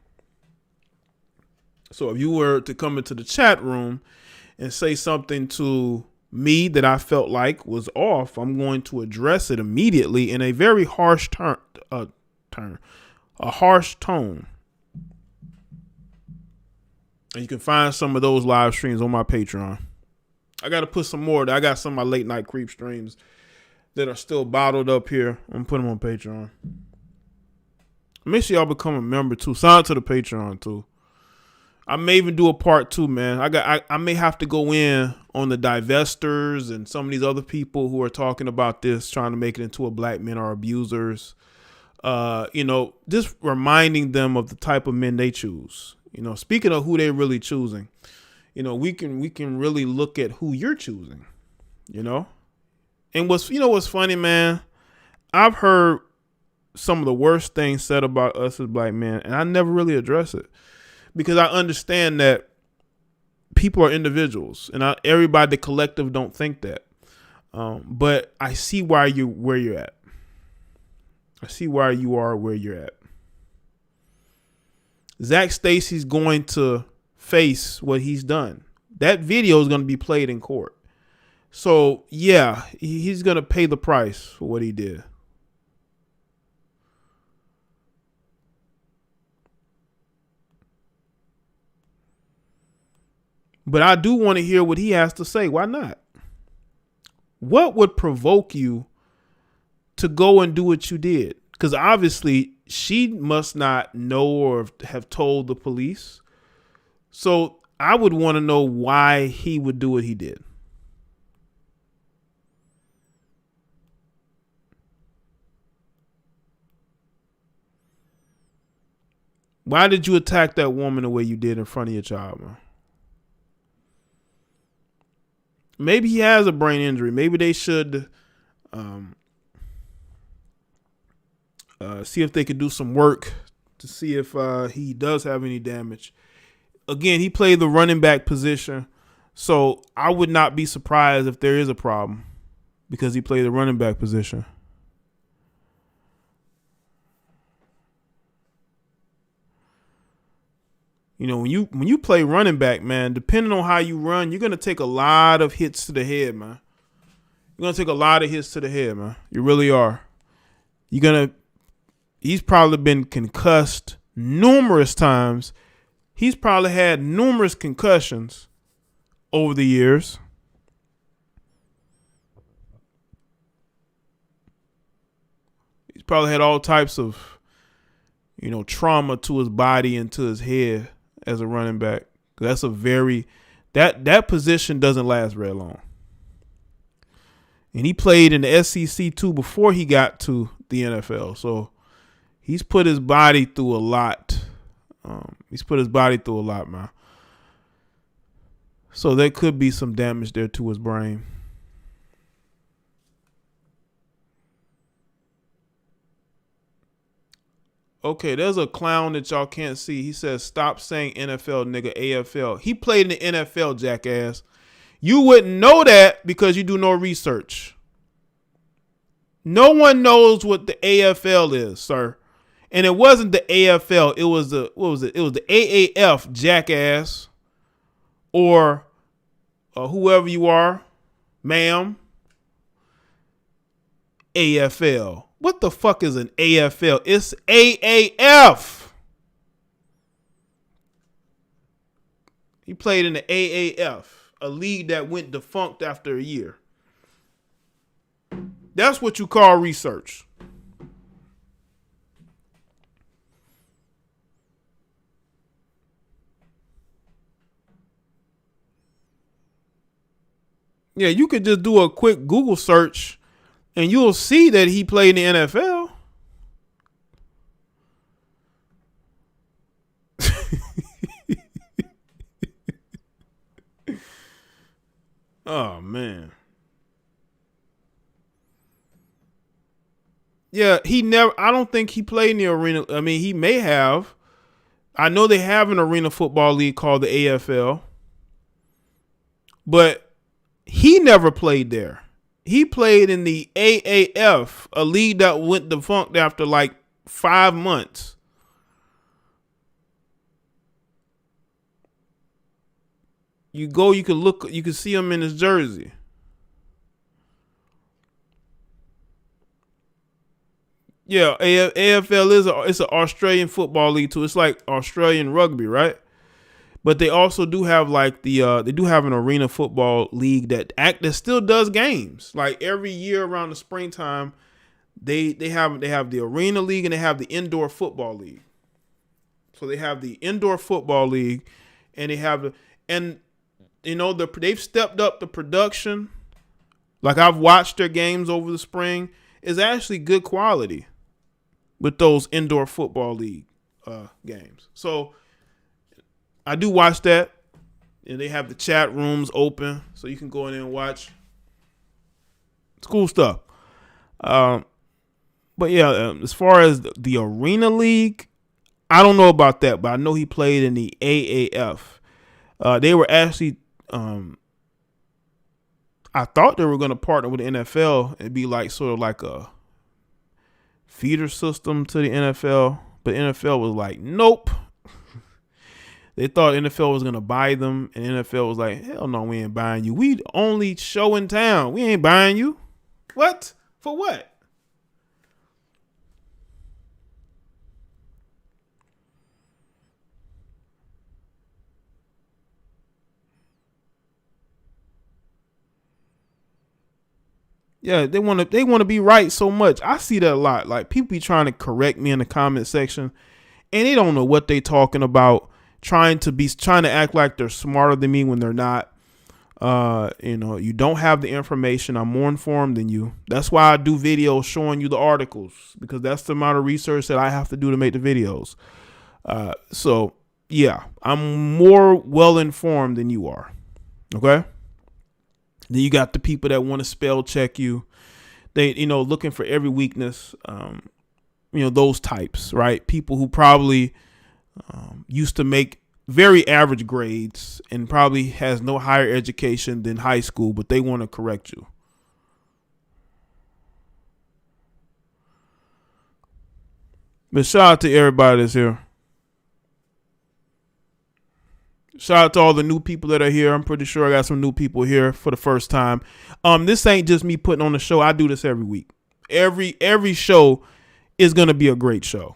So if you were to come into the chat room and say something to me that I felt like was off, I'm going to address it immediately in a very harsh a harsh tone. And you can find some of those live streams on my Patreon. I got to put some more. I got some of my late night creep streams that are still bottled up here. I'm putting them on Patreon. Make sure y'all become a member too. Sign up to the Patreon too. I may even do a part 2, man. I may have to go in on the divestors and some of these other people who are talking about this, trying to make it into a black men are abusers. You know, just reminding them of the type of men they choose. You know, speaking of who they're really choosing, you know, we can really look at who you're choosing, you know. And what's funny, man, I've heard some of the worst things said about us as black men, and I never really address it because I understand that people are individuals, and everybody, the collective, don't think that. But I see where you're at. I see why you are where you're at. Zac Stacy's going to face what he's done. That video is going to be played in court. So, yeah, he's going to pay the price for what he did. But I do want to hear what he has to say. Why not? What would provoke you to go and do what you did? Because obviously she must not know or have told the police. So I would want to know why he would do what he did. Why did you attack that woman the way you did in front of your child, man? Maybe he has a brain injury. Maybe they should see if they could do some work to see if he does have any damage. Again, he played the running back position, so I would not be surprised if there is a problem because he played the running back position. You know, when you play running back, man, depending on how you run, you're going to take a lot of hits to the head, man. You're going to take a lot of hits to the head, man. You really are. He's probably been concussed numerous times. He's probably had numerous concussions over the years. He's probably had all types of, you know, trauma to his body and to his head as a running back. That's that position doesn't last very long. And he played in the SEC too before he got to the NFL. So he's put his body through a lot. Man. So there could be some damage there to his brain. Okay, there's a clown that y'all can't see. He says, stop saying NFL, nigga, AFL. He played in the NFL, jackass. You wouldn't know that because you do no research. No one knows what the AFL is, sir. And it wasn't the AFL. It was the It was the AAF, jackass. Or whoever you are, ma'am. AFL. What the fuck is an AFL? It's AAF. He played in the AAF, a league that went defunct after a year. That's what you call research. Yeah, you could just do a quick Google search and you'll see that he played in the NFL. Oh man. Yeah, I don't think he played in the arena. I mean, he may have. I know they have an arena football league called the AFL, but he never played there. He played in the AAF, a league that went defunct after like 5 months. You go, you can look, you can see him in his jersey. Yeah, AFL it's an Australian football league too. It's like Australian rugby, right? But they also do have like they do have an arena football league that still does games. Like every year around the springtime, they have the arena league and they have the indoor football league. So they have the indoor football league, and they've stepped up the production. Like I've watched their games over the spring. It's actually good quality with those indoor football league games. So I do watch that, and they have the chat rooms open so you can go in there and watch. It's cool stuff. But yeah, as far as the arena league, I don't know about that, but I know he played in the AAF. They were actually, I thought they were going to partner with the NFL and be like sort of like a feeder system to the NFL, but NFL was like, nope. They thought NFL was going to buy them, and NFL was like, hell no, we ain't buying you. We the only show in town. We ain't buying you. What? For what? Yeah, they want to be right so much. I see that a lot. Like people be trying to correct me in the comment section, and they don't know what they talking about. Trying to act like they're smarter than me when they're not. You don't have the information. I'm more informed than you. That's why I do videos showing you the articles, because that's the amount of research that I have to do to make the videos. So yeah, I'm more well informed than you are. Okay. Then you got the people that want to spell check you. They, looking for every weakness. Those types, right? People who probably used to make very average grades and probably has no higher education than high school, but they want to correct you. But shout out to everybody that's here. Shout out to all the new people that are here. I'm pretty sure I got some new people here for the first time. This ain't just me putting on the show. I do this every week. Every show is going to be a great show.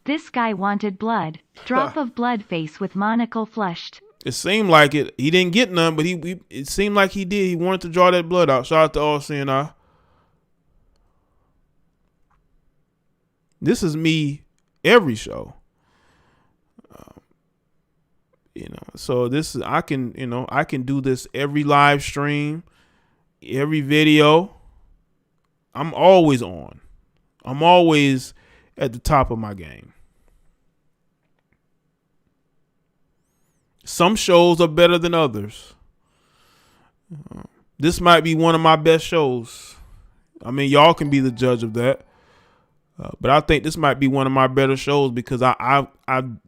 This guy wanted blood. Drop of blood face with monocle flushed. It seemed like it. He didn't get none, but it seemed like he did. He wanted to draw that blood out. Shout out to all CNI. This is me every show. So this is, I can do this every live stream, every video. I'm always on. I'm always at the top of my game. Some shows are better than others. This might be one of my best shows. I mean, y'all can be the judge of that. But I think this might be one of my better shows because I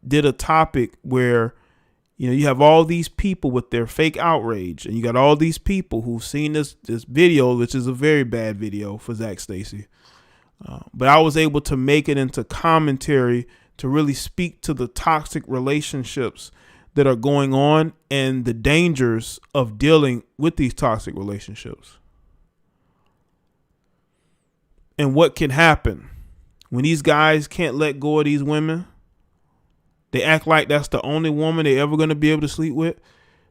did a topic where, you have all these people with their fake outrage, and you got all these people who've seen this video, which is a very bad video for Zac Stacy. But I was able to make it into commentary to really speak to the toxic relationships that are going on and the dangers of dealing with these toxic relationships. And what can happen when these guys can't let go of these women. They act like that's the only woman they're ever going to be able to sleep with.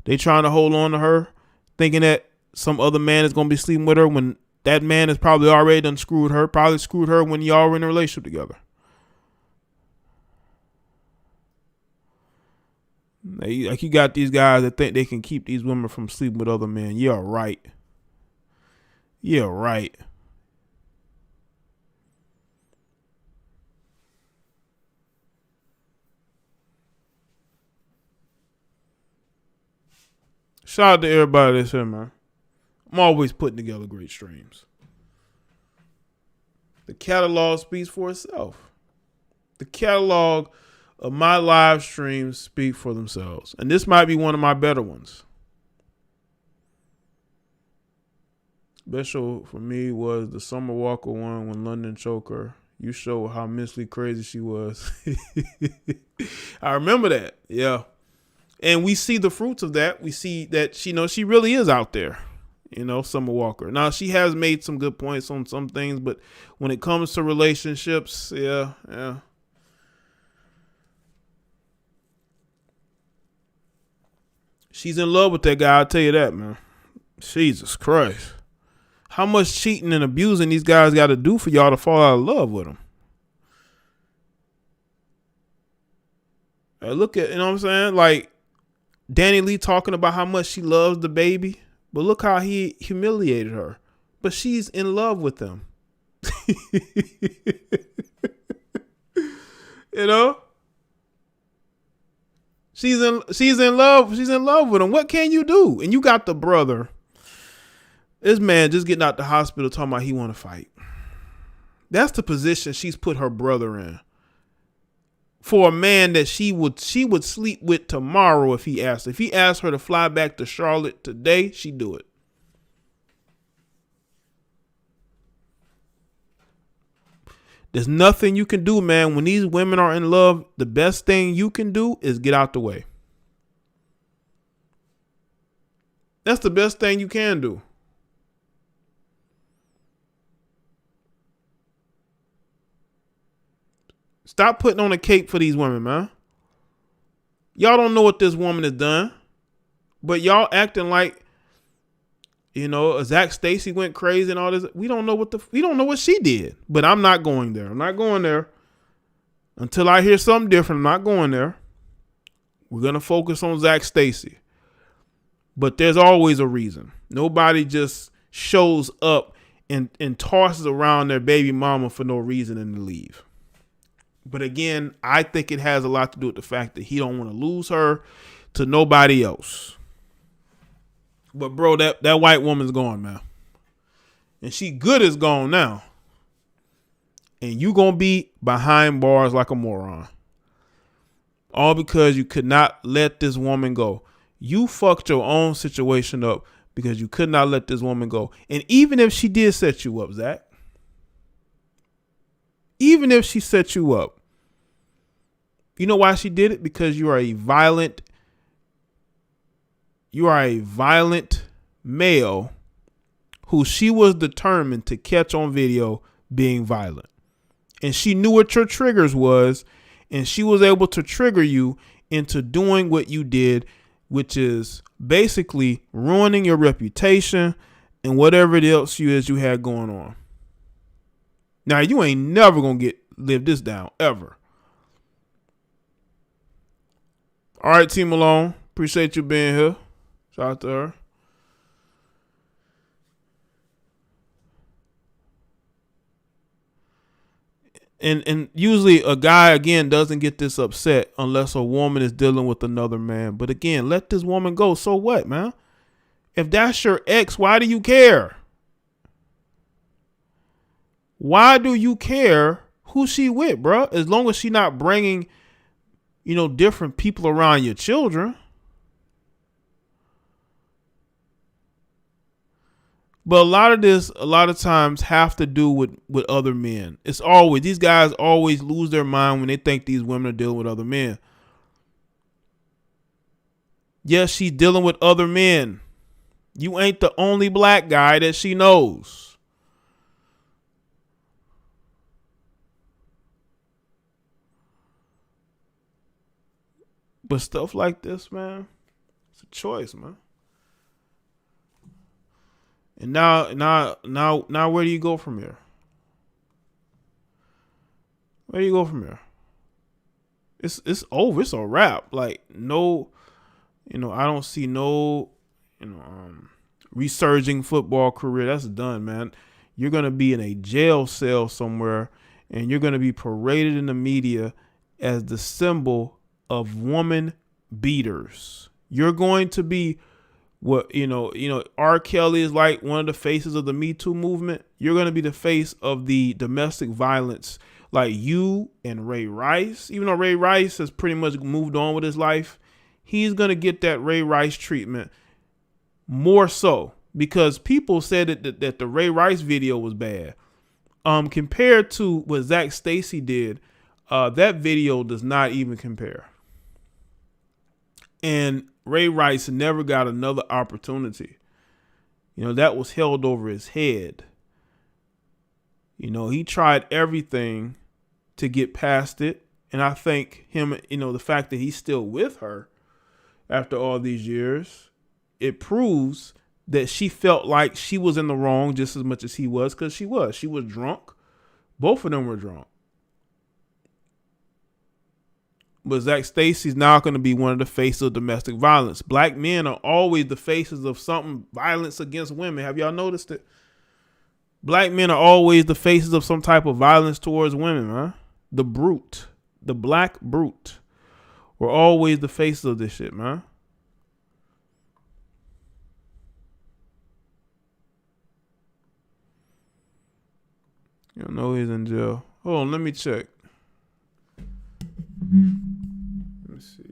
They trying to hold on to her, thinking that some other man is going to be sleeping with her when that man has probably already done screwed her, probably screwed her when y'all were in a relationship together. Like you got these guys that think they can keep these women from sleeping with other men. Yeah, right. Yeah, right. Shout out to everybody that's here, man. I'm always putting together great streams. The catalog speaks for itself. The catalog of my live streams speak for themselves. And this might be one of my better ones. Special for me was the Summer Walker one when London choked her. You showed how mentally crazy she was. I remember that. Yeah. And we see the fruits of that. We see that she really is out there. Summer Walker. Now, she has made some good points on some things, but when it comes to relationships, yeah. She's in love with that guy, I'll tell you that, man. Jesus Christ. How much cheating and abusing these guys got to do for y'all to fall out of love with them? Look at, you know what I'm saying? Like, Danny Lee talking about how much she loves the baby, but look how he humiliated her. But she's in love with him. She's in love with him. What can you do? And you got the brother. This man just getting out the hospital talking about he want to fight. That's the position she's put her brother in. For a man that she would sleep with tomorrow if he asked. If he asked her to fly back to Charlotte today, she'd do it. There's nothing you can do, man. When these women are in love, the best thing you can do is get out the way. That's the best thing you can do. Stop putting on a cape for these women, man. Y'all don't know what this woman has done, but y'all acting like, Zac Stacy went crazy and all this. We don't know what she did, but I'm not going there. I'm not going there until I hear something different. I'm not going there. We're going to focus on Zac Stacy, but there's always a reason. Nobody just shows up and tosses around their baby mama for no reason and to leave. But again, I think it has a lot to do with the fact that he don't want to lose her to nobody else. But bro, that white woman's gone, man. And she good as gone now. And you gonna be behind bars like a moron. All because you could not let this woman go. You fucked your own situation up because you could not let this woman go. And even if she did set you up, Zach. Even if she set you up. You know why she did it? Because you are a violent male who she was determined to catch on video being violent. And she knew what your triggers was, and she was able to trigger you into doing what you did, which is basically ruining your reputation and whatever else you had going on. Now, you ain't never going to live this down, ever. All right, T Malone. Appreciate you being here. Shout out to her. And usually a guy, again, doesn't get this upset unless a woman is dealing with another man. But again, let this woman go. So what, man? If that's your ex, why do you care? Why do you care who she with, bro? As long as she not bringing, different people around your children. But a lot of times have to do with other men. It's always, these guys always lose their mind when they think these women are dealing with other men. Yes, she's dealing with other men. You ain't the only black guy that she knows. But stuff like this, man, it's a choice, man. And now, where do you go from here? Where do you go from here? It's over. It's a wrap. Like, no, I don't see no, resurging football career. That's done, man. You're gonna be in a jail cell somewhere, and you're gonna be paraded in the media as the symbol of woman beaters. You're going to be what R. Kelly is like one of the faces of the Me Too movement. You're going to be the face of the domestic violence, like you and Ray Rice. Even though Ray Rice has pretty much moved on with his life, he's going to get that Ray Rice treatment more so, because people said that the Ray Rice video was bad. Compared to what Zac Stacy did, that video does not even compare. And Ray Rice never got another opportunity. That was held over his head. He tried everything to get past it. And I think him, the fact that he's still with her after all these years, it proves that she felt like she was in the wrong just as much as he was, because she was drunk. Both of them were drunk. But Zac Stacy's now going to be one of the faces of domestic violence. Black men are always the faces of something, violence against women. Have y'all noticed it? Black men are always the faces of some type of violence towards women, huh? The brute, the black brute. We're always the faces of this shit, man. You don't know he's in jail. Hold on, let me check. Let me see.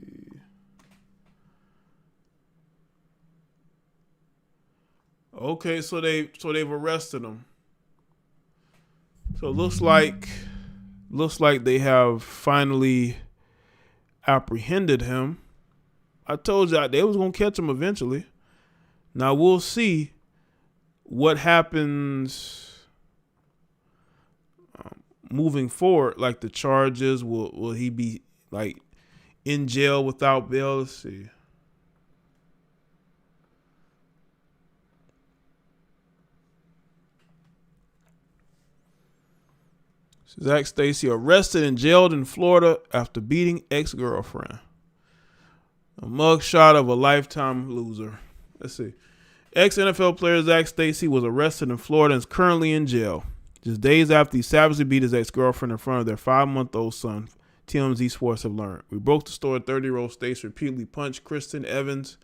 Okay, so they've arrested him. So it looks like they have finally apprehended him. I told y'all they was gonna catch him eventually. Now we'll see what happens moving forward. Like the charges, will he be like in jail without bail? Let's see. Zac Stacy arrested and jailed in Florida after beating ex-girlfriend. A mugshot of a lifetime loser. Let's see. Ex-NFL player Zac Stacy was arrested in Florida and is currently in jail, just days after he savagely beat his ex-girlfriend in front of their 5-month-old son, TMZ Sports have learned. We broke the story. 30-year-old Stacy repeatedly punched Kristen Evans,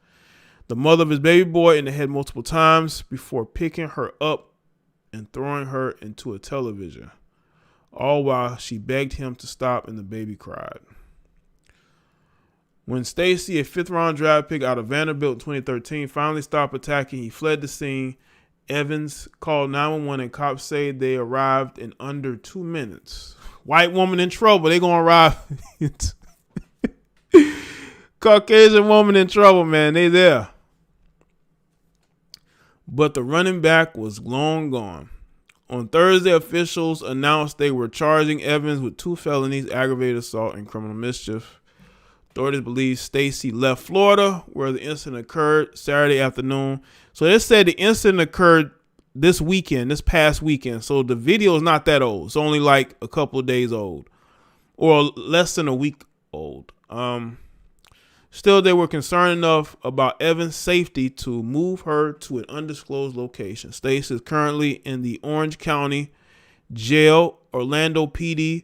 the mother of his baby boy, in the head multiple times before picking her up and throwing her into a television, all while she begged him to stop and the baby cried. When Stacy, a 5th-round draft pick out of Vanderbilt in 2013, finally stopped attacking, he fled the scene. Evans called 911 and cops say they arrived in under 2 minutes. White woman in trouble. They gonna arrive. Caucasian woman in trouble, man. They there. But the running back was long gone. On Thursday, officials announced they were charging Evans with 2 felonies, aggravated assault and criminal mischief. Authorities believe Stacy left Florida, where the incident occurred Saturday afternoon. So they said the incident occurred this past weekend. So the video is not that old. It's only like a couple of days old, or less than a week old. Still, they were concerned enough about Evans' safety to move her to an undisclosed location. Stacy is currently in the Orange County Jail. Orlando PD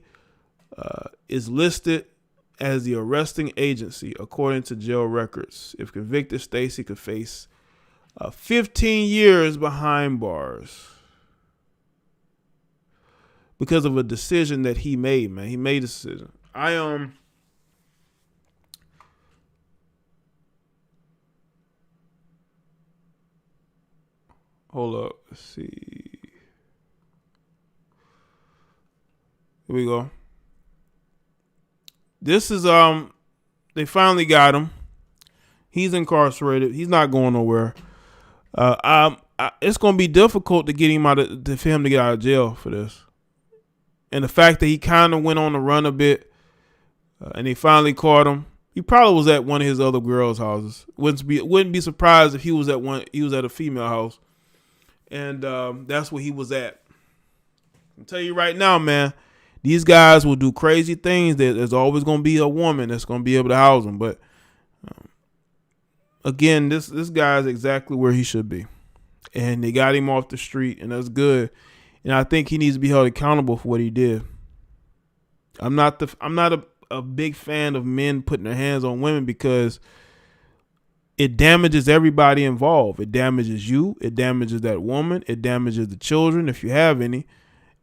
is listed as the arresting agency, according to jail records. If convicted, Stacy could face 15 years behind bars because of a decision that he made, man. He made a decision. Hold up. Let's see. Here we go. This is they finally got him. He's incarcerated. He's not going nowhere. It's going to be difficult to get him for him to get out of jail for this. And the fact that he kind of went on the run a bit, and they finally caught him. He probably was at one of his other girls' houses. Wouldn't be surprised if he was at one. He was at a female house, and that's where he was at. I'll tell you right now, man. These guys will do crazy things. There's always going to be a woman that's going to be able to house them. But again, this guy is exactly where he should be. And they got him off the street, and that's good. And I think he needs to be held accountable for what he did. I'm not a big fan of men putting their hands on women, because it damages everybody involved. It damages you. It damages that woman. It damages the children, if you have any.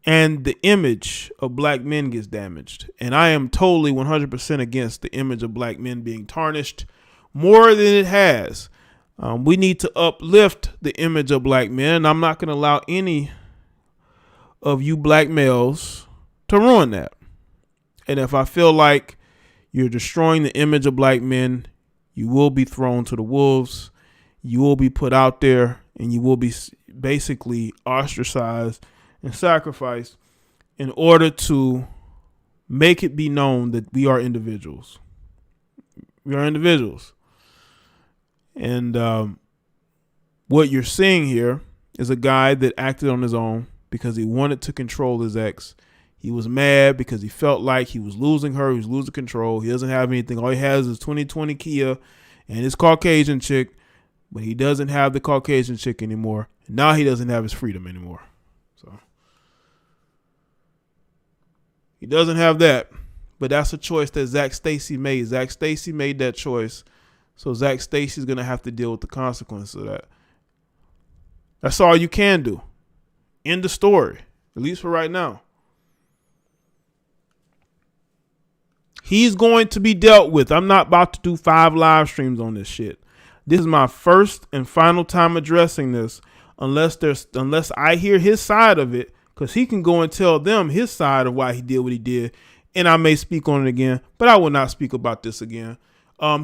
And the image of black men gets damaged. And I am totally 100% against the image of black men being tarnished more than it has. We need to uplift the image of black men. I'm not going to allow any of you black males to ruin that. And if I feel like you're destroying the image of black men, you will be thrown to the wolves. You will be put out there, and you will be basically ostracized and sacrificed in order to make it be known that we are individuals. We are individuals. And what you're seeing here is a guy that acted on his own because he wanted to control his ex. He was mad because he felt like he was losing her. He was losing control. He doesn't have anything. All he has is 2020 Kia and his Caucasian chick, but he doesn't have the Caucasian chick anymore. And now he doesn't have his freedom anymore. So he doesn't have that, but that's a choice that Zac Stacy made. Zac Stacy made that choice. So Zac Stacy's going to have to deal with the consequences of that. That's all you can do. End the story, at least for right now. He's going to be dealt with. I'm not about to do 5 live streams on this shit. This is my first and final time addressing this, unless I hear his side of it, because he can go and tell them his side of why he did what he did, and I may speak on it again, but I will not speak about this again.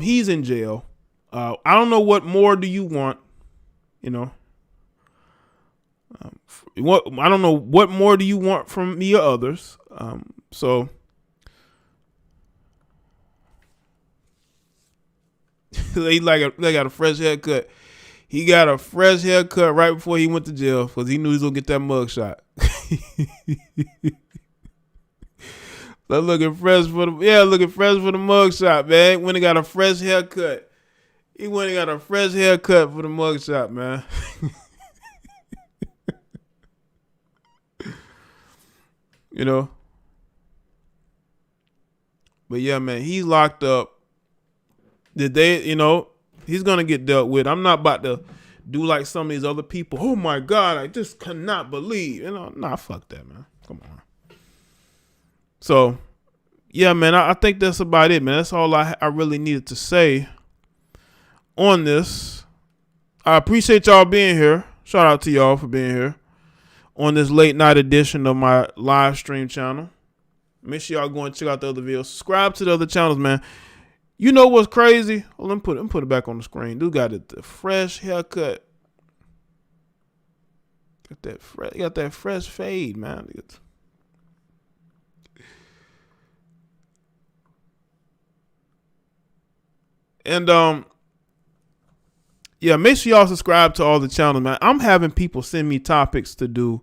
He's in jail. I don't know what more do you want, you know. I don't know what more do you want from me or others. So they got a fresh haircut. He got a fresh haircut right before he went to jail because he knew he was gonna get that mug shot. So looking fresh for the mug shot, man. When he got a fresh haircut. He went and got a fresh haircut for the mug shot, man. You know. But yeah, man, he's locked up. He's gonna get dealt with. I'm not about to do like some of these other people. Oh my God, I just cannot believe. Nah, fuck that, man. Come on. So, yeah, man, I think that's about it, man. That's all I really needed to say on this. I appreciate y'all being here. Shout out to y'all for being here on this late night edition of my live stream channel. Make sure y'all go and check out the other videos. Subscribe to the other channels, man. You know what's crazy? Well, let me put it back on the screen. Dude got the fresh haircut. Got that fresh fade, man. And yeah, make sure y'all subscribe to all the channels, man. I'm having people send me topics to do,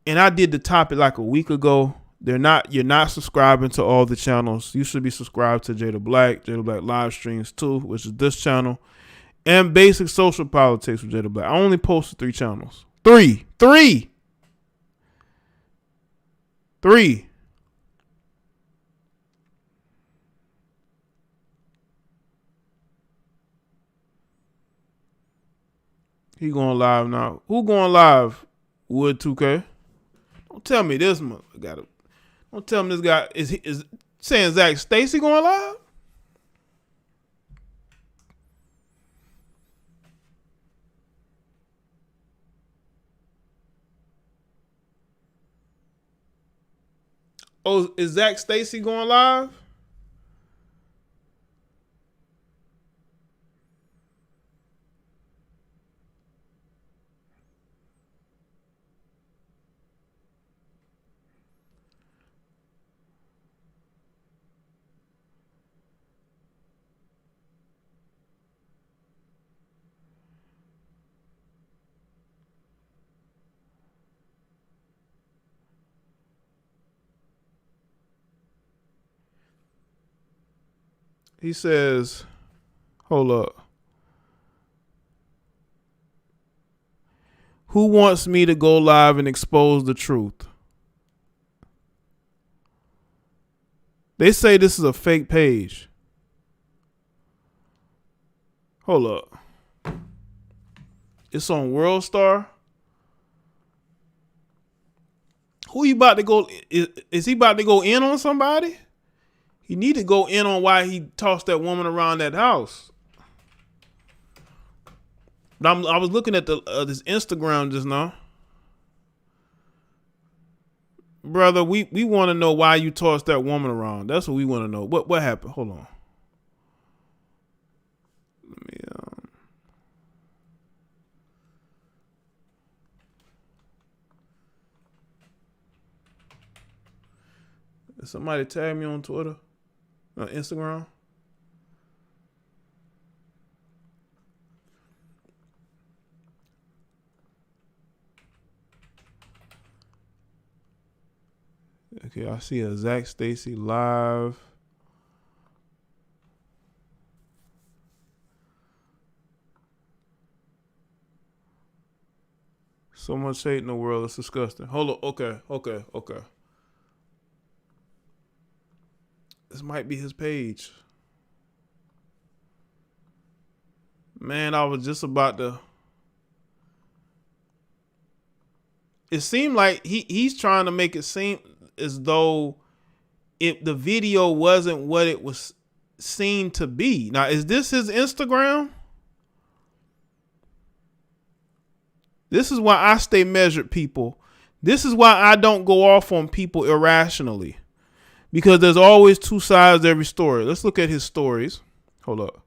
and I did the topic like a week ago. You're not subscribing to all the channels. You should be subscribed to Jaye the Black live streams too, which is this channel, and Basic Social Politics with Jaye the Black. I only posted 3 channels. Three. He going live now. Who going live? Wood 2K. Don't tell me this motherfucker Don't tell me this guy is saying Zac Stacy going live. Oh, is Zac Stacy going live? He says, hold up. Who wants me to go live and expose the truth? They say this is a fake page. Hold up. It's on World Star. Who you about to go? Is he about to go in on somebody? He need to go in on why he tossed that woman around that house. But I was looking at this Instagram just now. Brother, we want to know why you tossed that woman around. That's what we want to know. What happened? Hold on. Let me somebody tag me on Twitter, Instagram. Okay, I see a Zac Stacy live. So much hate in the world, it's disgusting. Hold on, okay. This might be his page. Man, I was just about to. It seemed like he's trying to make it seem as though the video wasn't what it was seen to be. Now, is this his Instagram? This is why I stay measured, people. This is why I don't go off on people irrationally. Because there's always two sides to every story. Let's look at his stories. Hold up.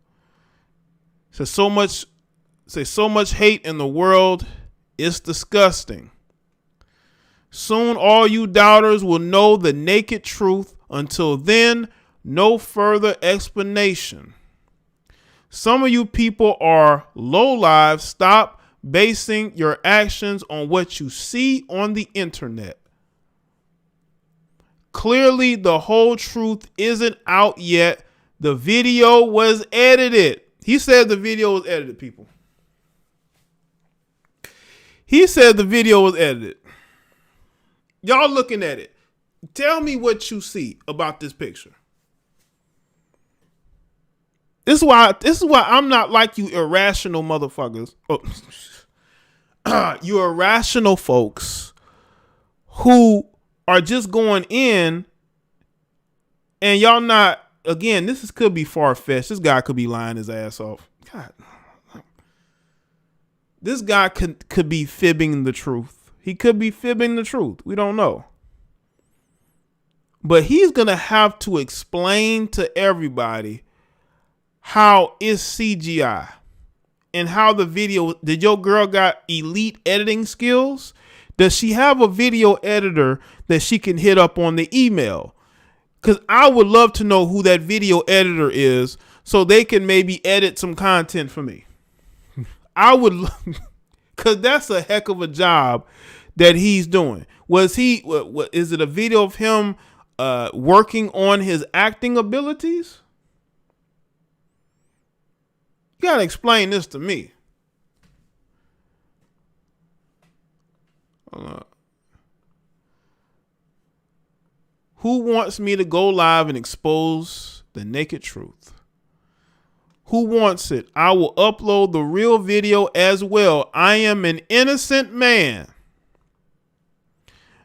Says so much hate in the world, it's disgusting. Soon all you doubters will know the naked truth. Until then, no further explanation. Some of you people are lowlives. Stop basing your actions on what you see on the internet. Clearly, the whole truth isn't out yet. The video was edited. He said the video was edited, people. He said the video was edited. Y'all looking at it. Tell me what you see about this picture. This is why I'm not like you irrational motherfuckers. You irrational folks who are just going in and y'all not, again, could be far-fetched. This guy could be lying his ass off. God. This guy could be fibbing the truth. He could be fibbing the truth. We don't know. But he's going to have to explain to everybody how it's CGI and how the video, did your girl got elite editing skills? Does she have a video editor that she can hit up on the email? Because I would love to know who that video editor is so they can maybe edit some content for me. I would, because that's a heck of a job that he's doing. Is it a video of him working on his acting abilities? You gotta explain this to me. Who wants me to go live and expose the naked truth? Who wants it? I will upload the real video as well. I am an innocent man.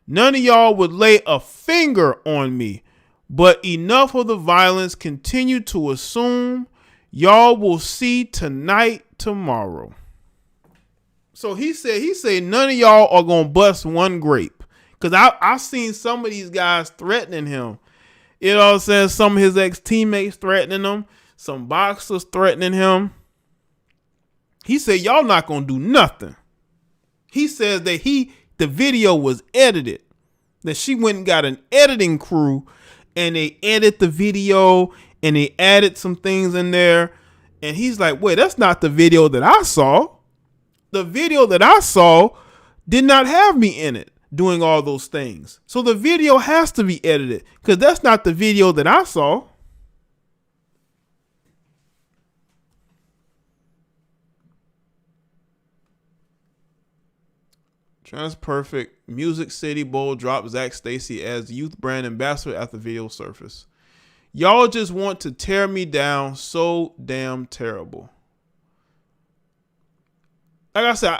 None of y'all would lay a finger on me, but enough of the violence continue to assume. Y'all will see tonight, tomorrow. So he said none of y'all are going to bust one grape. Because I've seen some of these guys threatening him. You know what I'm saying? Some of his ex-teammates threatening him. Some boxers threatening him. He said, y'all not going to do nothing. He says that the video was edited. That she went and got an editing crew and they edit the video and they added some things in there. And he's like, wait, that's not the video that I saw. The video that I saw did not have me in it doing all those things. So the video has to be edited because that's not the video that I saw. Transperfect Music City Bowl dropped Zac Stacy as youth brand ambassador after video surface. Y'all just want to tear me down so damn terrible. like I said,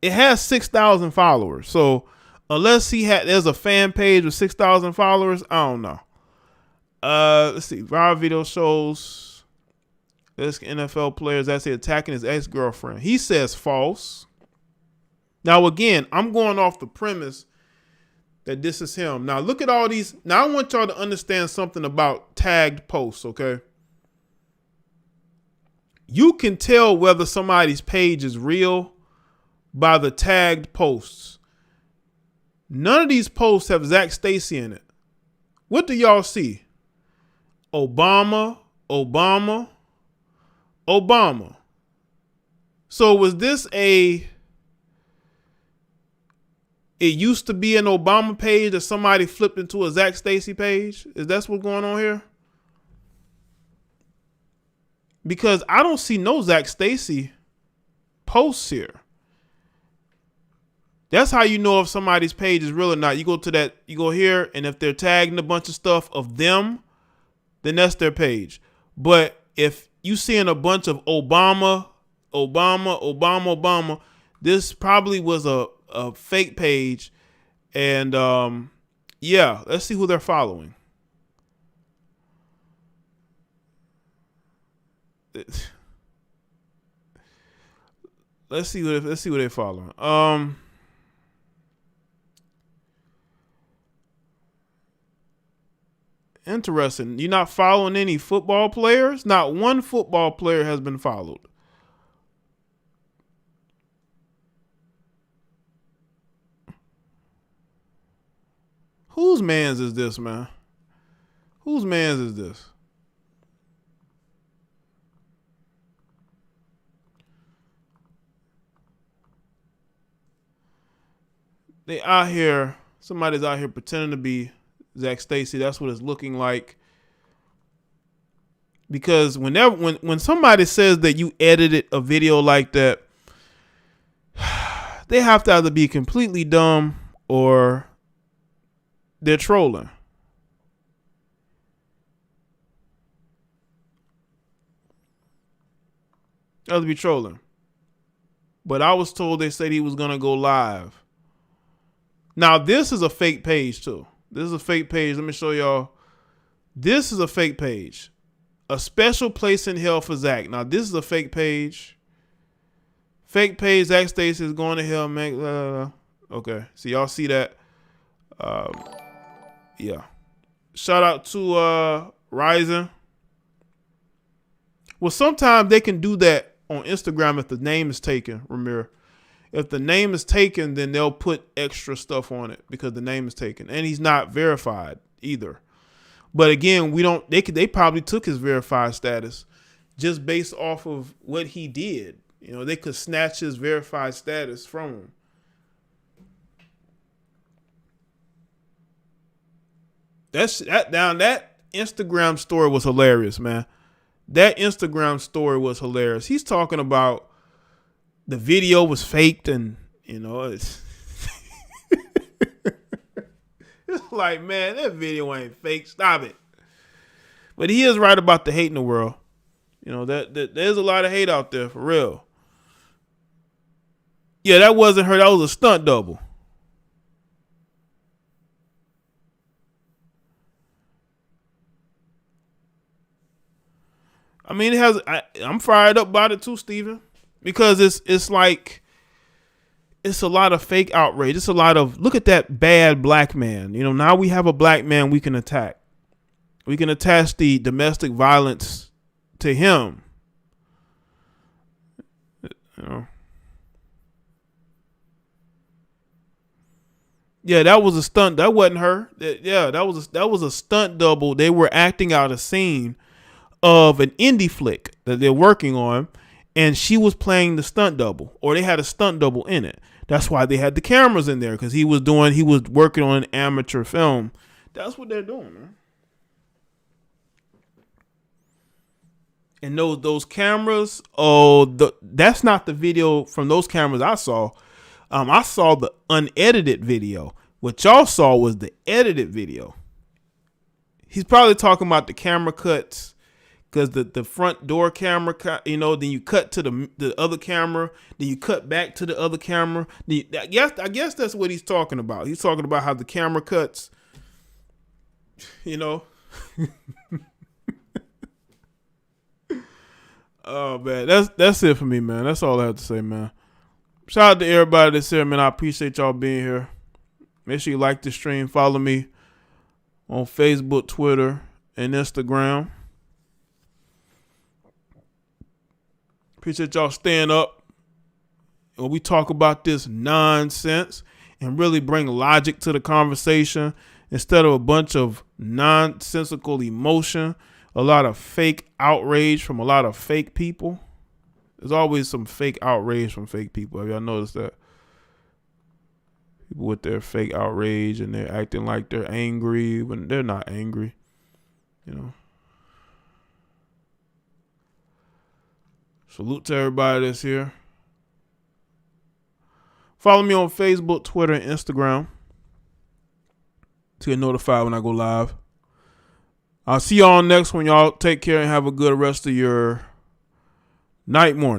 it has 6,000 followers. So unless there's a fan page with 6,000 followers, I don't know. Let's see. Viral video shows this NFL players actually attacking his ex-girlfriend. He says false. Now, again, I'm going off the premise that this is him. Now, look at all these. Now, I want y'all to understand something about tagged posts, okay? You can tell whether somebody's page is real by the tagged posts. None of these posts have Zac Stacy in it. What do y'all see? Obama, Obama, Obama. So was this it used to be an Obama page that somebody flipped into a Zac Stacy page? Is that what's going on here? Because I don't see no Zac Stacy posts here. That's how you know if somebody's page is real or not. You go here, and if they're tagging a bunch of stuff of them, then that's their page. But if you seeing a bunch of Obama, this probably was a fake page. And yeah, let's see who they're following. Let's see what they're following. Interesting. You're not following any football players? Not one football player has been followed. Whose man's is this, man? Whose man's is this? They out here, somebody's out here pretending to be Zac Stacy. That's what it's looking like. Because when somebody says that you edited a video like that, they have to either be completely dumb or they're trolling. They have to be trolling. But I was told they said he was going to go live. Now, this is a fake page, too. This is a fake page. Let me show y'all. This is a fake page. A special place in hell for Zac. Now, this is a fake page. Fake page. Zac Stacy is going to hell, man. Okay. So y'all see that? Yeah. Shout out to Ryzen. Well, sometimes they can do that on Instagram if the name is taken, Ramir. If the name is taken, then they'll put extra stuff on it because the name is taken. And he's not verified either. But again, they probably took his verified status just based off of what he did. You know, they could snatch his verified status from him. That Instagram story was hilarious, man. That Instagram story was hilarious. He's talking about the video was faked, and you know, it's like, man, that video ain't fake. Stop it. But he is right about the hate in the world. You know, that there's a lot of hate out there for real. Yeah, that wasn't her. That was a stunt double. I mean, I'm fired up about it too, Steven. Because it's like, it's a lot of fake outrage. It's a lot of, look at that bad black man. You know, now we have a black man we can attack. We can attach the domestic violence to him. You know. Yeah, that was a stunt. That wasn't her. Yeah, that was a stunt double. They were acting out a scene of an indie flick that they're working on. And she was playing the stunt double, or they had a stunt double in it. That's why they had the cameras in there, because he was working on an amateur film. That's what they're doing, man. And those cameras, that's not the video from those cameras I saw. I saw the unedited video. What y'all saw was the edited video. He's probably talking about the camera cuts because the front door camera, then you cut to the other camera, then you cut back to the other camera. I guess that's what he's talking about. He's talking about how the camera cuts, Oh man, that's it for me, man. That's all I have to say, man. Shout out to everybody that's here, man. I appreciate y'all being here. Make sure you like the stream. Follow me on Facebook, Twitter, and Instagram. Appreciate y'all staying up when we talk about this nonsense and really bring logic to the conversation instead of a bunch of nonsensical emotion, a lot of fake outrage from a lot of fake people. There's always some fake outrage from fake people. Have y'all noticed that? People with their fake outrage and they're acting like they're angry when they're not angry, Salute to everybody that's here. Follow me on Facebook, Twitter, and Instagram to get notified when I go live. I'll see y'all next one. Y'all take care and have a good rest of your night, morning.